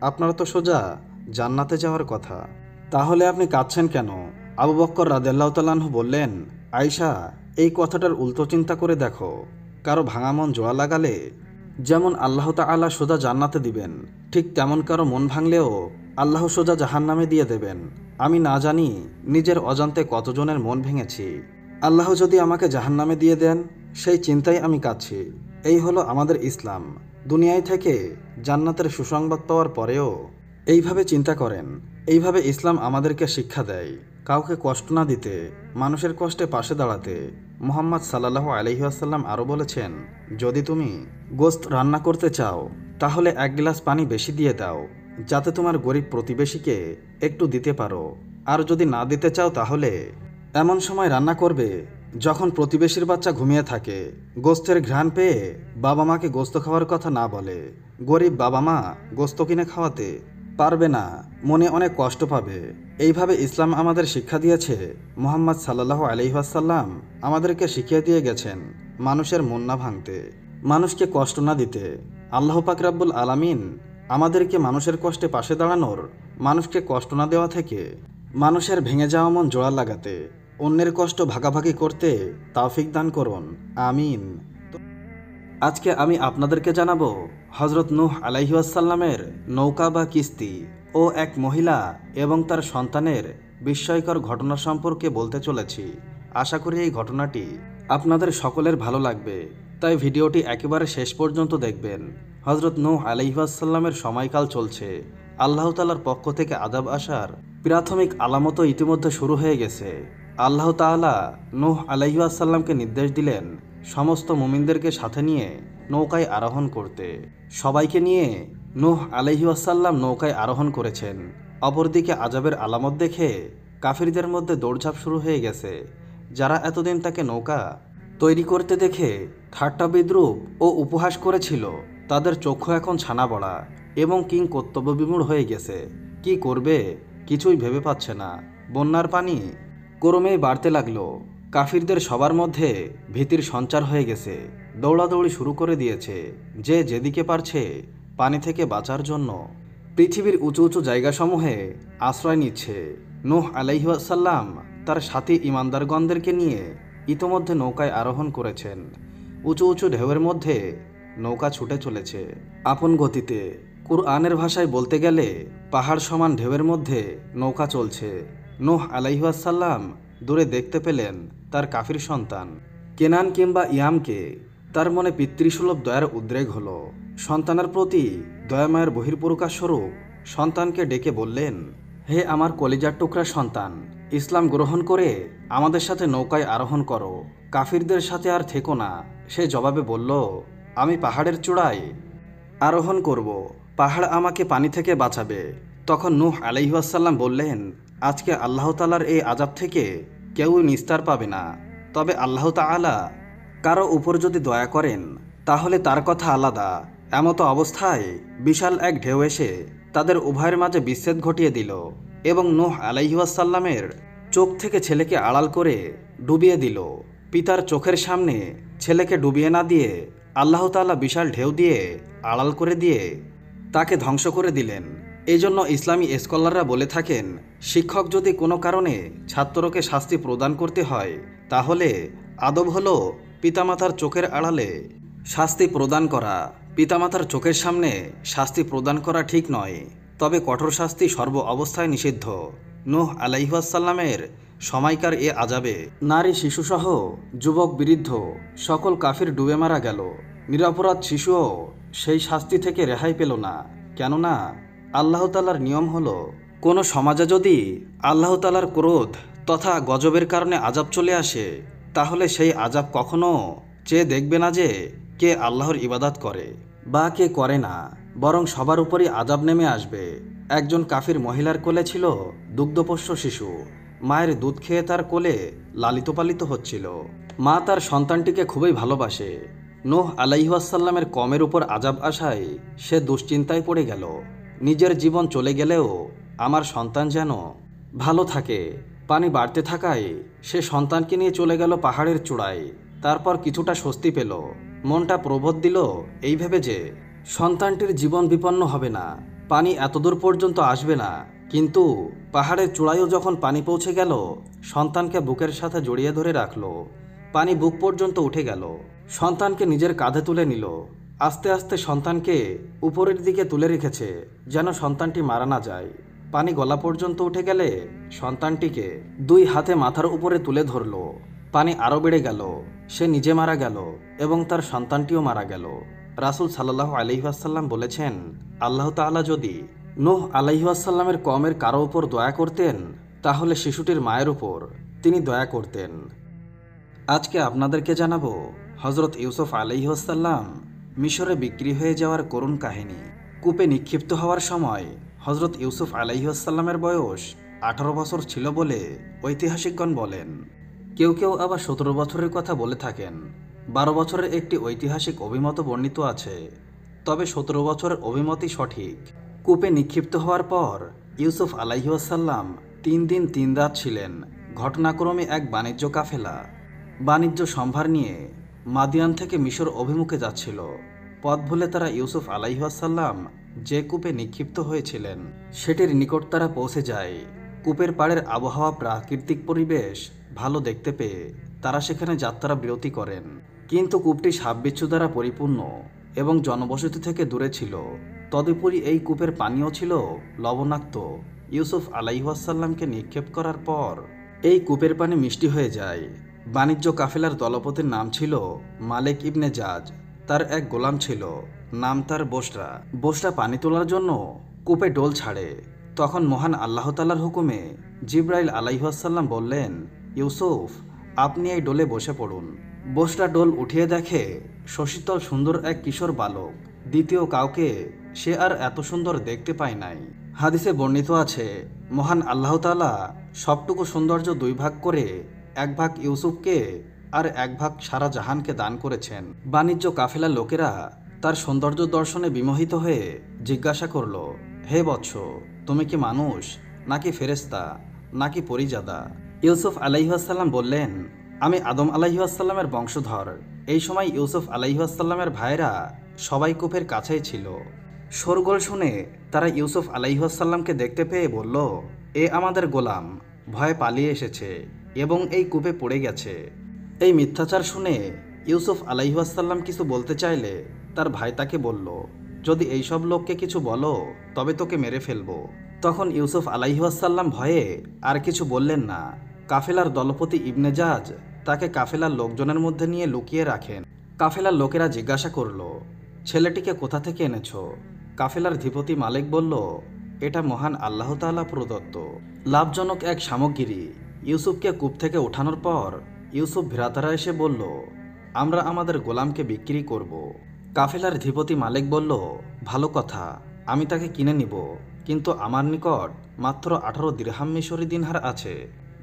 আপনার তো সোজা জান্নাতে যাওয়ার কথা, তাহলে আপনি কাঁদছেন কেন? আবু বকর রাদিয়াল্লাহু তাআলা আনহু বললেন, আয়েশা, এই কথাটার উল্টো চিন্তা করে দেখো। কারো ভাঙা মন জোড়া লাগালে যেমন আল্লাহ তাআলা সোজা জান্নাতে দিবেন, ঠিক তেমন কারো মন ভাঙলেও আল্লাহ সোজা জাহান্নামে দিয়ে দেবেন। আমি না জানি নিজের অজান্তে কতজনের মন ভেঙেছি। আল্লাহ যদি আমাকে জাহান্নামে দিয়ে দেন সেই চিন্তায় আমি কাঁদছি। এই হলো আমাদের ইসলাম। দুনিয়ায় থেকে জান্নাতের সুসংবাদ পাওয়ার পরেও এইভাবে চিন্তা করেন। এইভাবে ইসলাম আমাদেরকে শিক্ষা দেয় কাউকে কষ্ট না দিতে, মানুষের কষ্টে পাশে দাঁড়াতে। মুহাম্মদ সাল্লাল্লাহু আলাইহি ওয়াসাল্লাম আরও বলেছেন, যদি তুমি গোশত রান্না করতে চাও তাহলে 1 গ্লাস পানি বেশি দিয়ে দাও, যাতে তোমার গরিব প্রতিবেশীকে একটু দিতে পারো। আর যদি না দিতে চাও তাহলে এমন সময় রান্না করবে যখন প্রতিবেশীর বাচ্চা ঘুমিয়ে থাকে, গোশতের ঘ্রাণ পেয়ে বাবা মাকে গোশত খাওয়ার কথা না বলে। গরিব বাবা মা গোশত কিনে খাওয়াতে পারবে না, মনে অনেক কষ্ট পাবে। এইভাবে ইসলাম আমাদের শিক্ষা দিয়েছে। মুহাম্মদ সাল্লাল্লাহু আলাইহি ওয়াসাল্লাম আমাদেরকে শিখিয়ে দিয়ে গেছেন মানুষের মন না ভাঙতে, মানুষকে কষ্ট না দিতে। আল্লাহ পাক রব্বুল আলামিন আমাদেরকে মানুষের কষ্টে পাশে দাঁড়ানোর, মানুষকে কষ্ট না দেওয়া থেকে মানুষের ভেঙে যাওয়া মন জোড়া লাগাতে, অন্যের কষ্ট ভাগাভাগি করতে তৌফিক দান করুন, আমিন। আজকে আমি আপনাদেরকে জানাবো হজরত নূহ আলাইহি ওয়াসাল্লামের নৌকা বা কিস্তি ও এক মহিলা এবং তার সন্তানের বিস্ময়কর ঘটনা সম্পর্কে বলতে চলেছি। আশা করি এই ঘটনাটি আপনাদের সকলের ভালো লাগবে, তাই ভিডিওটি একেবারে শেষ পর্যন্ত দেখবেন। হজরত নূহ আলাইহি ওয়াসাল্লামের সময়কাল চলছে। আল্লাহ তাআলার পক্ষ থেকে আযাব আসার প্রাথমিক আলামতও ইতিমধ্যে শুরু হয়ে গেছে। আল্লাহ তাআলা নূহ আলাইহি ওয়াসাল্লামকে নির্দেশ দিলেন সমস্ত মুমিনদেরকে সাথে নিয়ে নৌকায় আরোহণ করতে। সবাইকে নিয়ে নূহ আলাইহি ওয়াসাল্লাম নৌকায় আরোহণ করেছেন। অপরদিকে আযাবের আলামত দেখে কাফিরদের মধ্যে দৌড়ঝাঁপ শুরু হয়ে গেছে। যারা এতদিন তাকে নৌকা তৈরি করতে দেখে ঠাট্টা বিদ্রূপ ও উপহাস করেছিল, তাদের চক্ষু এখন ছানা বড়া এবং কিং কর্তব্য বিমূঢ় হয়ে গেছে। কি করবে কিছুই ভেবে পাচ্ছে না। বন্যার পানি ক্রমেই বাড়তে লাগলো। কাফিরদের সবার মধ্যে ভীতির সঞ্চার হয়ে গেছে। দৌড়াদৌড়ি শুরু করে দিয়েছে, যে যেদিকে পারছে পানি থেকে বাঁচার জন্য পৃথিবীর উঁচু উঁচু জায়গাসমূহে আশ্রয় নিচ্ছে। নূহ আলাইহি ওয়াসাল্লাম তার সাথী ইমানদারগণদেরকে নিয়ে ইতোমধ্যে নৌকায় আরোহণ করেছেন। উঁচু উঁচু ঢেউয়ের মধ্যে নৌকা ছুটে চলেছে আপন গতিতে। কুরআনের ভাষায় বলতে গেলে পাহাড় সমান ঢেউয়ের মধ্যে নৌকা চলছে। নূহ আলাইহিসসালাম দূরে দেখতে পেলেন তার কাফির সন্তান কেনান কিংবা ইয়ামকে। তার মনে পিতৃসুলভ দয়ার উদ্রেক হলো। সন্তানের প্রতি দয়াময়ের বহির্প্রকাশ স্বরূপ সন্তানকে ডেকে বললেন, হে আমার কলিজার টুকরা সন্তান, ইসলাম গ্রহণ করে আমাদের সাথে নৌকায় আরোহণ করো, কাফিরদের সাথে আর থেকো না। সে জবাবে বলল, আমি পাহাড়ের চূড়ায় আরোহণ করব, পাহাড় আমাকে পানি থেকে বাঁচাবে। তখন নূহ আলাইহিসসালাম বললেন, আজকে আল্লাহ তাআলার এই আযাব থেকে কেউই নিস্তার পাবে না। তবে আল্লাহ তাআলা কারো উপর যদি দয়া করেন তাহলে তার কথা আলাদা। এমতো অবস্থায় বিশাল এক ঢেউ এসে তাদের উভয়ের মাঝে বিচ্ছেদ ঘটিয়ে দিল এবং নূহ আলাইহিসসালামের চোখ থেকে ছেলেকে আড়াল করে ডুবিয়ে দিল। পিতার চোখের সামনে ছেলেকে ডুবিয়ে না দিয়ে আল্লাহ তাআলা বিশাল ঢেউ দিয়ে আড়াল করে দিয়ে তাকে ধ্বংস করে দিলেন। এই জন্য ইসলামী স্কলাররা বলে থাকেন, শিক্ষক যদি কোনো কারণে ছাত্রকে শাস্তি প্রদান করতে হয় তাহলে আদব হলো পিতামাতার চোখের আড়ালে শাস্তি প্রদান করা। পিতামাতার চোখের সামনে শাস্তি প্রদান করা ঠিক নয়, তবে কঠোর শাস্তি সর্ব অবস্থায় নিষিদ্ধ। নূহ আলাইহিসসালামের সময়কার এ আযাবে নারী শিশুসহ যুবক বৃদ্ধ সকল কাফির ডুবে মারা গেল। নিরপরাধ শিশুও সেই শাস্তি থেকে রেহাই পেল না। কেননা আল্লাহ তাআলার নিয়ম হলো, কোনো সমাজে যদি আল্লাহ তাআলার ক্রোধ তথা গজবের কারণে আযাব চলে আসে তাহলে সেই আযাব কখনো চেয়ে দেখবে না যে কে আল্লাহর ইবাদত করে বা কে করে না, বরং সবার উপরই আযাব নেমে আসবে। একজন কাফির মহিলার কোলে ছিল দুগ্ধপোষ্য শিশু। মায়ের দুধ খেয়ে তার কোলে লালিত পালিত হচ্ছিল। মা তার সন্তানটিকে খুবই ভালোবাসে। নূহ আলাইহিসসালামের কমের উপর আযাব আসায় সে দুশ্চিন্তায় পড়ে গেল। নিজের জীবন চলে গেলেও আমার সন্তান যেন ভালো থাকে। পানি বাড়তে থাকায় সে সন্তানকে নিয়ে চলে গেল পাহাড়ের চূড়ায়। তারপর কিছুটা স্বস্তি পেল। মনটা প্রবোধ দিল এই ভেবে যে সন্তানটির জীবন বিপন্ন হবে না, পানি এতদূর পর্যন্ত আসবে না। কিন্তু পাহাড়ের চূড়ায়ও যখন পানি পৌঁছে গেল, সন্তানকে বুকের সাথে জড়িয়ে ধরে রাখল। পানি বুক পর্যন্ত উঠে গেল। সন্তানকে নিজের কাঁধে তুলে নিল। আস্তে আস্তে সন্তানকে উপরের দিকে তুলে রেখেছে যেন সন্তানটি মারা না যায়। পানি গলা পর্যন্ত উঠে গেলে সন্তানটিকে দুই হাতে মাথার উপরে তুলে ধরল। পানি আরও বেড়ে গেল। সে নিজে মারা গেল এবং তার সন্তানটিও মারা গেল। রাসূল সাল্লাল্লাহু আলাইহি ওয়াসাল্লাম বলেছেন, আল্লাহ তাআলা যদি নূহ আলাইহিসসালামের কওমের কারো উপর দয়া করতেন তাহলে শিশুটির মায়ের উপর তিনি দয়া করতেন। আজকে আপনাদেরকে জানাবো হযরত ইউসুফ আলাইহিসসালাম মিশরে বিক্রি হয়ে যাওয়ার করুণ কাহিনী। কূপে নিক্ষিপ্ত হওয়ার সময় হযরত ইউসুফ আলাইহিসসালামের বয়স 18 বছর ছিল বলে ঐতিহাসিকগণ বলেন। কেউ কেউ আবার 17 বছরের কথা বলে থাকেন। 12 বছরের একটি ঐতিহাসিক অভিমত বর্ণিত আছে, তবে 17 বছরের অভিমতই সঠিক। কূপে নিক্ষিপ্ত হওয়ার পর ইউসুফ আলাইহিসসালাম 3 দিন 3 রাত ছিলেন। ঘটনাক্রমে এক বাণিজ্য কাফেলা বাণিজ্য সম্ভার নিয়ে মাদিয়ান থেকে মিশর অভিমুখে যাচ্ছিল। পথ ভুলে তারা ইউসুফ আলাইহিসসালাম যে কূপে নিক্ষিপ্ত হয়েছিলেন সেটির নিকট তারা পৌঁছে যায়। কূপের পাড়ের আবহাওয়া প্রাকৃতিক পরিবেশ ভালো দেখতে পেয়ে তারা সেখানে যাত্রা বিরতি করেন। কিন্তু কূপটি সাপবিচ্ছু দ্বারা পরিপূর্ণ এবং জনবসতি থেকে দূরে ছিল। তদুপরি এই কূপের পানিও ছিল লবণাক্ত। ইউসুফ আলাইহিসসালামকে নিক্ষেপ করার পর এই কূপের পানি মিষ্টি হয়ে যায়। বাণিজ্য কাফেলার দলপতির নাম ছিল মালিক ইবনে জাজ। তার এক গোলাম ছিল, নাম তার বোসরা। বোসরা পানি তোলার জন্য কূপে ডোল ছাড়ে। তখন মহান আল্লাহ তাআলার হুকুমে জিবরাইল আলাইহিসসালাম বললেন, ইউসুফ, আপনি এই ডোলে বসে পড়ুন। বোসরা ডোল উঠিয়ে দেখে শশীতল সুন্দর এক কিশোর বালক। দ্বিতীয় কাউকে সে আর এত সুন্দর দেখতে পায় নাই। হাদিসে বর্ণিত আছে, মহান আল্লাহ তাআলা সবটুকু সৌন্দর্য 2 ভাগ করে 1 ভাগ ইউসুফকে আর 1 ভাগ সারা জাহানকে দান করেছেন। বাণিজ্য কাফেলার লোকেরা তার সৌন্দর্য দর্শনে বিমোহিত হয়ে জিজ্ঞাসা করল, হে বৎস, তুমি কি মানুষ নাকি ফেরেশতা নাকি পরিজাদা? ইউসুফ আলাইহিসসালাম বললেন, আমি আদম আলাইহিসসালামের বংশধর। এই সময় ইউসুফ আলাইহিসসালামের ভাইরা সবাই কূপের কাছেই ছিল। শোরগোল শুনে তারা ইউসুফ আলাইহিসসালামকে দেখতে পেয়ে বলল, এ আমাদের গোলাম ভয়ে পালিয়ে এসেছে এবং এই কূপে পড়ে গেছে। এই মিথ্যাচার শুনে ইউসুফ আলাইহিসসালাম কিছু বলতে চাইলে তার ভাই তাকে বলল, যদি এইসব লোককে কিছু বলো তবে তোকে মেরে ফেলবো। তখন ইউসুফ আলাইহিওয়াসাল্লাম ভয়ে আর কিছু বললেন না। কাফেলার দলপতি ইবনে জাজ তাকে কাফেলার লোকজনের মধ্যে নিয়ে লুকিয়ে রাখেন। কাফেলার লোকেরা জিজ্ঞাসা করল, ছেলেটিকে কোথা থেকে এনেছো? কাফেলার ধিপতি মালিক বলল, এটা মহান আল্লাহ তাআলা প্রদত্ত লাভজনক এক সামগ্রী। ইউসুফকে কূপ থেকে ওঠানোর পর ইউসুফ ভ্রাতারা এসে বলল, আমরা আমাদের গোলামকে বিক্রি করব। কাফেলার ধিপতি মালিক বলল, ভালো কথা, আমি তাকে কিনে নিব, কিন্তু আমার নিকট মাত্র 18 দিরহাম মিশরি দিনহার আছে।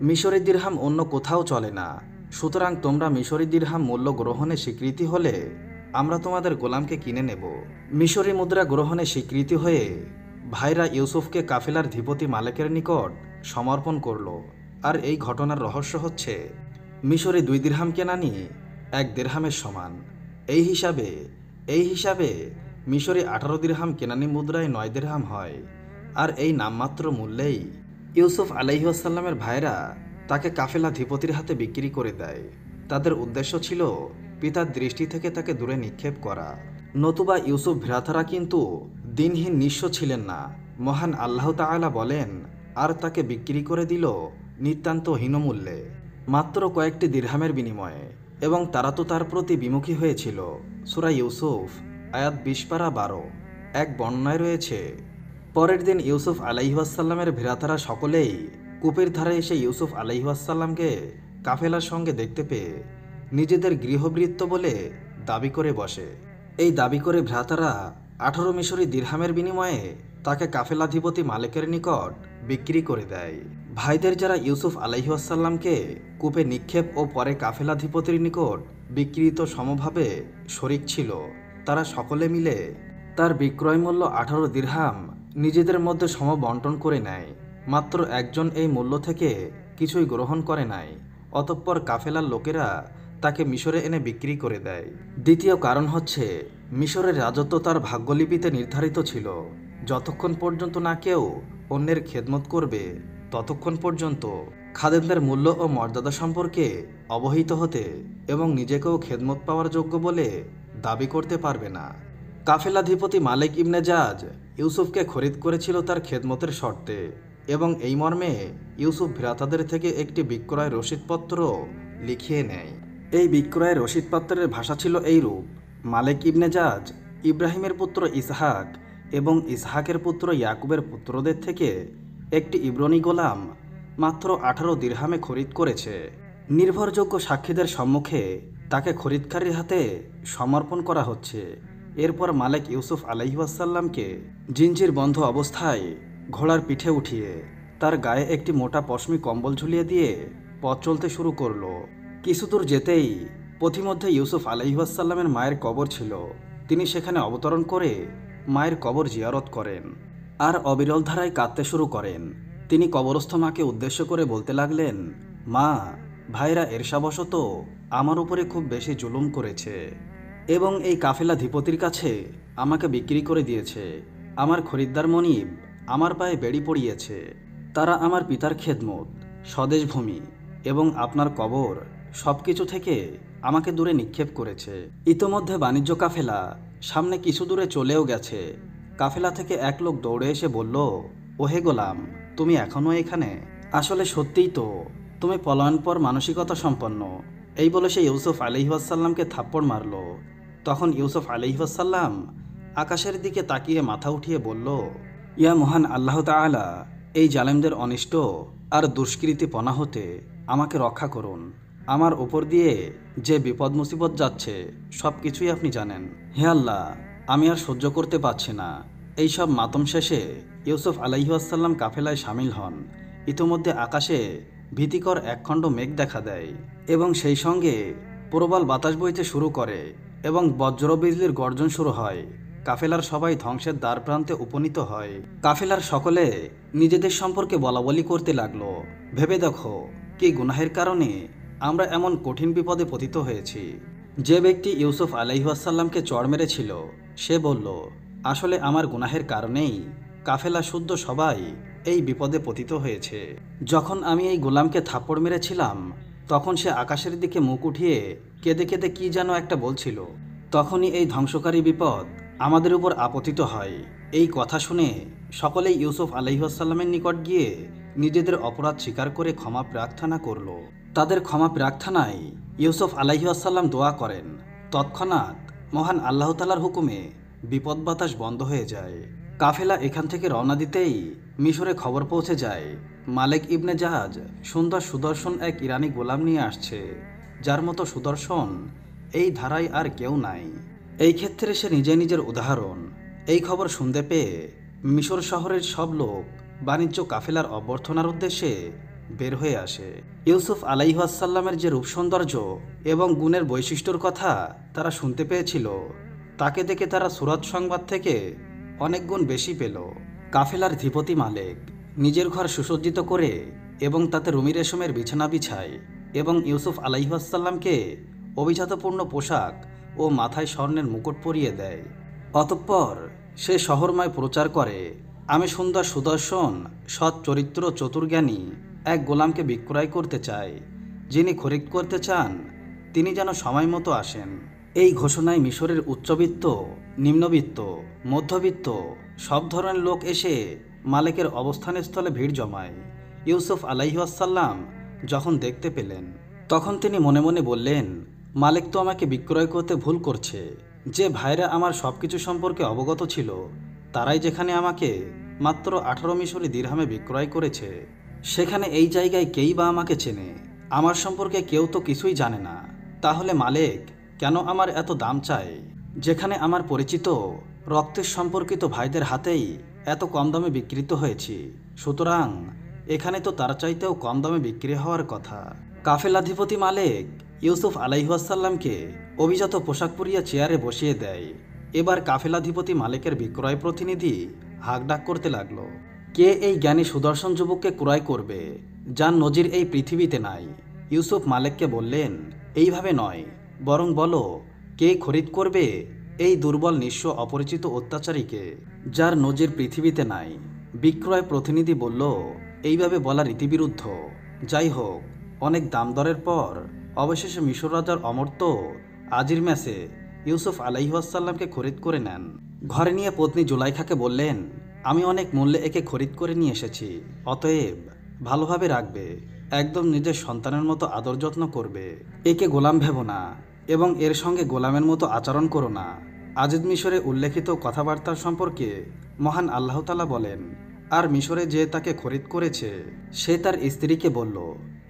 মিশরি দিরহাম অন্য কোথাও চলে না, সুতরাং তোমরা মিশরি দিরহাম মূল্য গ্রহণে স্বীকৃতি হলে আমরা তোমাদের গোলামকে কিনে নেব। মিশরি মুদ্রা গ্রহণে স্বীকৃতি হয়ে ভাইরা ইউসুফকে কাফেলার ধিপতি মালিকের নিকট সমর্পণ করল। আর এই ঘটনার রহস্য হচ্ছে, মিশরে 2 দিরহাম কেনানি 1 দিরহামের সমান। এই হিসাবে মিশরে 18 দিরহাম কেনানি মুদ্রায় 9 দিরহাম হয়। আর এই নামমাত্র মূল্যেই ইউসুফ আলাইহিওয়াসাল্লামের ভাইরা তাকে কাফেলা ধিপতির হাতে বিক্রি করে দেয়। তাদের উদ্দেশ্য ছিল পিতার দৃষ্টি থেকে তাকে দূরে নিক্ষেপ করা। নতুবা ইউসুফ ভ্রাতারা কিন্তু দিনহীন নিঃস্ব ছিলেন না। মহান আল্লাহ তাআলা বলেন, আর তাকে বিক্রি করে দিল নিতান্ত হীনমূল্যে, মাত্র কয়েকটি দিরহামের বিনিময়ে, এবং তারা তো তার প্রতি বিমুখী হয়েছিল। সূরা ইউসুফ আয়াত 20-12। এক বর্ণনায় রয়েছে, পরের দিন ইউসুফ আলাইহিওয়াসাল্লামের ভ্রাতারা সকলেই কূপের ধারে এসে ইউসুফ আলাইহিওয়াসাল্লামকে কাফেলার সঙ্গে দেখতে পেয়ে নিজেদের গৃহভৃত্য বলে দাবি করে বসে। এই দাবি করে ভ্রাতারা 18 মিশরি দিরহামের বিনিময়ে তাকে কাফেলাধিপতি মালিকের নিকট বিক্রি করে দেয়। ভাইদের যারা ইউসুফ আলাইহিওয়াসাল্লামকে কূপে নিক্ষেপ ও পরে কাফেলাধিপতির নিকট বিক্রিত সমভাবে শরিক ছিল, তারা সকলে মিলে তার বিক্রয় মূল্য 18 দিরহাম নিজেদের মধ্যে সমবন্টন করে নেয়। মাত্র একজন এই মূল্য থেকে কিছুই গ্রহণ করে নাই। অতঃপর কাফেলার লোকেরা তাকে মিশরে এনে বিক্রি করে দেয়। দ্বিতীয় কারণ হচ্ছে, মিশরের রাজত্ব তার ভাগ্যলিপিতে নির্ধারিত ছিল। যতক্ষণ পর্যন্ত না কেউ অন্যের খেদমত করবে, ততক্ষণ পর্যন্ত খাদেমদের মূল্য ও মর্যাদা সম্পর্কে অবহিত হতে এবং নিজেকেও খেদমত পাওয়ার যোগ্য বলে দাবি করতে পারবে না। কাফেলাধিপতি মালিক ইবনে জাজ ইউসুফকে খরিদ করেছিল তার খেদমতের শর্তে, এবং এই মর্মে ইউসুফ ভ্রাতাদের থেকে একটি বিক্রয় রসিদপত্র লিখিয়ে নেয়। এই বিক্রয়ের রসিদপত্রের ভাষা ছিল এইরূপ, মালিক ইবনে জাজ ইব্রাহিমের পুত্র ইসহাক এবং ইসহাকের পুত্র ইয়াকুবের পুত্রদের থেকে একটি ইব্রনি গোলাম মাত্র 18 দিরহামে খরিদ করেছে। নির্ভরযোগ্য সাক্ষীদের সম্মুখে তাকে খরিদকারীর হাতে সমর্পণ করা হচ্ছে। এরপর মালিক ইউসুফ আলাইহিওয়াসাল্লামকে জিঞ্জির বন্ধ অবস্থায় ঘোড়ার পিঠে উঠিয়ে তার গায়ে একটি মোটা পশমি কম্বল ঝুলিয়ে দিয়ে পথ চলতে শুরু করলো। কিছুদূর যেতেই পথিমধ্যে ইউসুফ আলাইহিওয়াসাল্লামের মায়ের কবর ছিল। তিনি সেখানে অবতরণ করে মায়ের কবর জিয়ারত করেন আর অবিরল ধারায় কাঁদতে শুরু করেন। তিনি কবরস্থ মাকে উদ্দেশ্য করে বলতে লাগলেন, মা, ভাইরা এরশাবশত আমার উপরে খুব বেশি জুলুম করেছে এবং এই কাফেলা ধিপতির কাছে আমাকে বিক্রি করে দিয়েছে। আমার খরিদ্দার মনিব আমার পায়ে বেড়ি পড়িয়েছে। তারা আমার পিতার খেদমত, স্বদেশভূমি এবং আপনার কবর সবকিছু থেকে আমাকে দূরে নিক্ষেপ করেছে। ইতোমধ্যে বাণিজ্য কাফেলা সামনে কিছু দূরে চলেও গেছে। কাফেলা থেকে এক লোক দৌড়ে এসে বলল, ওহে গোলাম, তুমি এখনও এখানে? আসলে সত্যিই তো, তুমি পলায়নপর মানসিকতা সম্পন্ন। এই বলে সে ইউসুফ আলাইহিওয়াসাল্লামকে থাপ্পড় মারল। তখন ইউসুফ আলাইহিওয়াসাল্লাম আকাশের দিকে তাকিয়ে মাথা উঠিয়ে বলল, ইয়া মহান আল্লাহ তাআলা, এই জালেমদের অনিষ্ট আর দুষ্কৃতিপনা হতে আমাকে রক্ষা করুন। আমার উপর দিয়ে যে বিপদ মুসিবত যাচ্ছে সব কিছুই আপনি জানেন। হে আল্লাহ, আমি আর সহ্য করতে পারছি না। এইসব মাতম শেষে ইউসুফ আলাইহিওয়াসাল্লাম কাফেলায় সামিল হন। ইতোমধ্যে আকাশে ভীতিকর একখণ্ড মেঘ দেখা দেয় এবং সেই সঙ্গে প্রবল বাতাস বইতে শুরু করে এবং বজ্র বিজলির গর্জন শুরু হয়। কাফেলার সবাই ধ্বংসের দ্বার প্রান্তে উপনীত হয়। কাফেলার সকলে নিজেদের সম্পর্কে বলাবলি করতে লাগলো, ভেবে দেখো কি গুনাহের কারণে আমরা এমন কঠিন বিপদে পতিত হয়েছি। যে ব্যক্তি ইউসুফ আলাইহিওয়াসাল্লামকে চড় মেরেছিল সে বলল, আসলে আমার গুনাহের কারণেই কাফেলা শুদ্ধ সবাই এই বিপদে পতিত হয়েছে। যখন আমি এই গোলামকে থাপ্পড় মেরেছিলাম তখন সে আকাশের দিকে মুখ উঠিয়ে কেঁদে কেঁদে কি যেন একটা বলছিল। তখনই এই ধ্বংসকারী বিপদ আমাদের উপর আপতিত হয়। এই কথা শুনে সকলেই ইউসুফ আলাইহিসসালামের নিকট গিয়ে নিজেদের অপরাধ স্বীকার করে ক্ষমা প্রার্থনা করল। তাদের ক্ষমা প্রার্থনায় ইউসুফ আলাইহিসসালাম দোয়া করেন। তৎক্ষণাৎ মহান আল্লাহ তাআলার হুকুমে বিপদ বাতাস বন্ধ হয়ে যায়। কাফেলা এখান থেকে রওনা দিতেই মিশরে খবর পৌঁছে যায় মালিক ইবনে জাহাজ সুন্দর সুদর্শন এক ইরানি গোলাম নিয়ে আসছে, যার মতো সুদর্শন এই ধারায় আর কেউ নাই। এই ক্ষেত্রে সে নিজের উদাহরণ। এই খবর শুনতে পেয়ে মিশর শহরের সব লোক বাণিজ্য কাফেলার অভ্যর্থনার উদ্দেশ্যে বের হয়ে আসে। ইউসুফ আলাইহিসসালামের যে রূপ সৌন্দর্য এবং গুণের বৈশিষ্ট্যর কথা তারা শুনতে পেয়েছিল, তাকে দেখে তারা সুরত সংবাদ থেকে অনেক গুণ বেশি পেল। কাফেলার ধীপতি মালিক নিজের ঘর সুসজ্জিত করে এবং তাতে রুমি রেশমের বিছানা বিছায় এবং ইউসুফ আলাইহিসসালামকে অভিজাতপূর্ণ পোশাক ও মাথায় স্বর্ণের মুকুট পরিয়ে দেয়। অতঃপর সে শহরময় প্রচার করে, আমি সুন্দর সুদর্শন সৎ চরিত্র চতুর্জ্ঞানী এক গোলামকে বিক্রয় করতে চাই। যিনি খরিদ করতে চান তিনি যেন সময় মতো আসেন। এই ঘোষণায় মিশরের উচ্চবিত্ত, নিম্নবিত্ত, মধ্যবিত্ত সব ধরনের লোক এসে মালিকের অবস্থানের স্থলে ভিড় জমায়। ইউসুফ আলাইহিসসালাম যখন দেখতে পেলেন, তখন তিনি মনে মনে বললেন, মালিক তো আমাকে বিক্রয় করতে ভুল করছে। যে ভাইরা আমার সব কিছু সম্পর্কে অবগত ছিল, তারাই যেখানে আমাকে মাত্র 18 মিশরি দিরহামে বিক্রয় করেছে, সেখানে এই জায়গায় কেই বা আমাকে চেনে? আমার সম্পর্কে কেউ তো কিছুই জানে না। তাহলে মালিক কেন আমার এত দাম চায়, যেখানে আমার পরিচিত রক্তের সম্পর্কিত ভাইদের হাতেই এত কম দামে বিক্রিত হয়েছি? সুতরাং এখানে তো তার চাইতেও কম দামে বিক্রি হওয়ার কথা। কাফেলাধিপতি মালিক ইউসুফ আলাইহিসসালামকে অভিজাত পোশাক পরিয়ে চেয়ারে বসিয়ে দেয়। এবার কাফেলাধিপতি মালিকের বিক্রয় প্রতিনিধি হাঁকডাক করতে লাগলো, কে এই জ্ঞানী সুদর্শন যুবককে ক্রয় করবে, যার নজির এই পৃথিবীতে নাই? ইউসুফ মালিককে বললেন, এইভাবে নয়, বরং বলো কে খরিদ করবে এই দুর্বল নিঃস্ব অপরিচিত অত্যাচারীকে, যার নজির পৃথিবীতে নাই? বিক্রয় প্রতিনিধি বলল, এইভাবে বলা রীতিবিরুদ্ধ। যাই হোক, অনেক দাম দরের পর অবশেষে মিশর রাজার অমর্ত্য আজির ম্যাসে ইউসুফ আলাইহিসসালামকে খরিদ করে নেন। ঘরে নিয়ে পত্নী জুলাইখাকে বললেন, আমি অনেক মূল্যে একে খরিদ করে নিয়ে এসেছি, অতএব ভালোভাবে রাখবে, একদম নিজের সন্তানের মতো আদর যত্ন করবে। একে গোলাম ভেবো না এবং এর সঙ্গে গোলামের মতো আচরণ করো না। আজিদ মিশরে উল্লেখিত কথাবার্তার সম্পর্কে মহান আল্লাহ তাআলা বলেন, আর মিশরে যে তাকে খরিদ করেছে সে তার স্ত্রীকে বলল,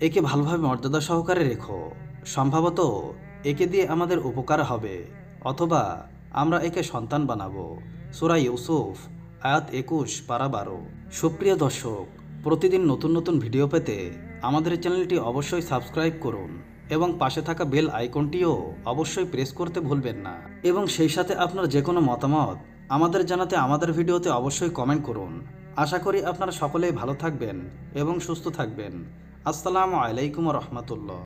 একে ভালোভাবে মর্যাদা সহকারে রেখো, সম্ভবত একে দিয়ে আমাদের উপকার হবে, অথবা আমরা একে সন্তান বানাবো। সূরা ইউসুফ আয়াত 21 পারা 12। সুপ্রিয় দর্শক, প্রতিদিন নতুন নতুন ভিডিও পেতে আমাদের চ্যানেলটি অবশ্যই সাবস্ক্রাইব করুন এবং পাশে থাকা বেল আইকনটিও অবশ্যই প্রেস করতে ভুলবেন না। এবং সেই সাথে আপনার যে কোনো মতামত আমাদের জানাতে আমাদের ভিডিওতে অবশ্যই কমেন্ট করুন। আশা করি আপনারা সকলেই ভালো থাকবেন এবং সুস্থ থাকবেন। আসসালামু আলাইকুম ওয়া রাহমাতুল্লাহ।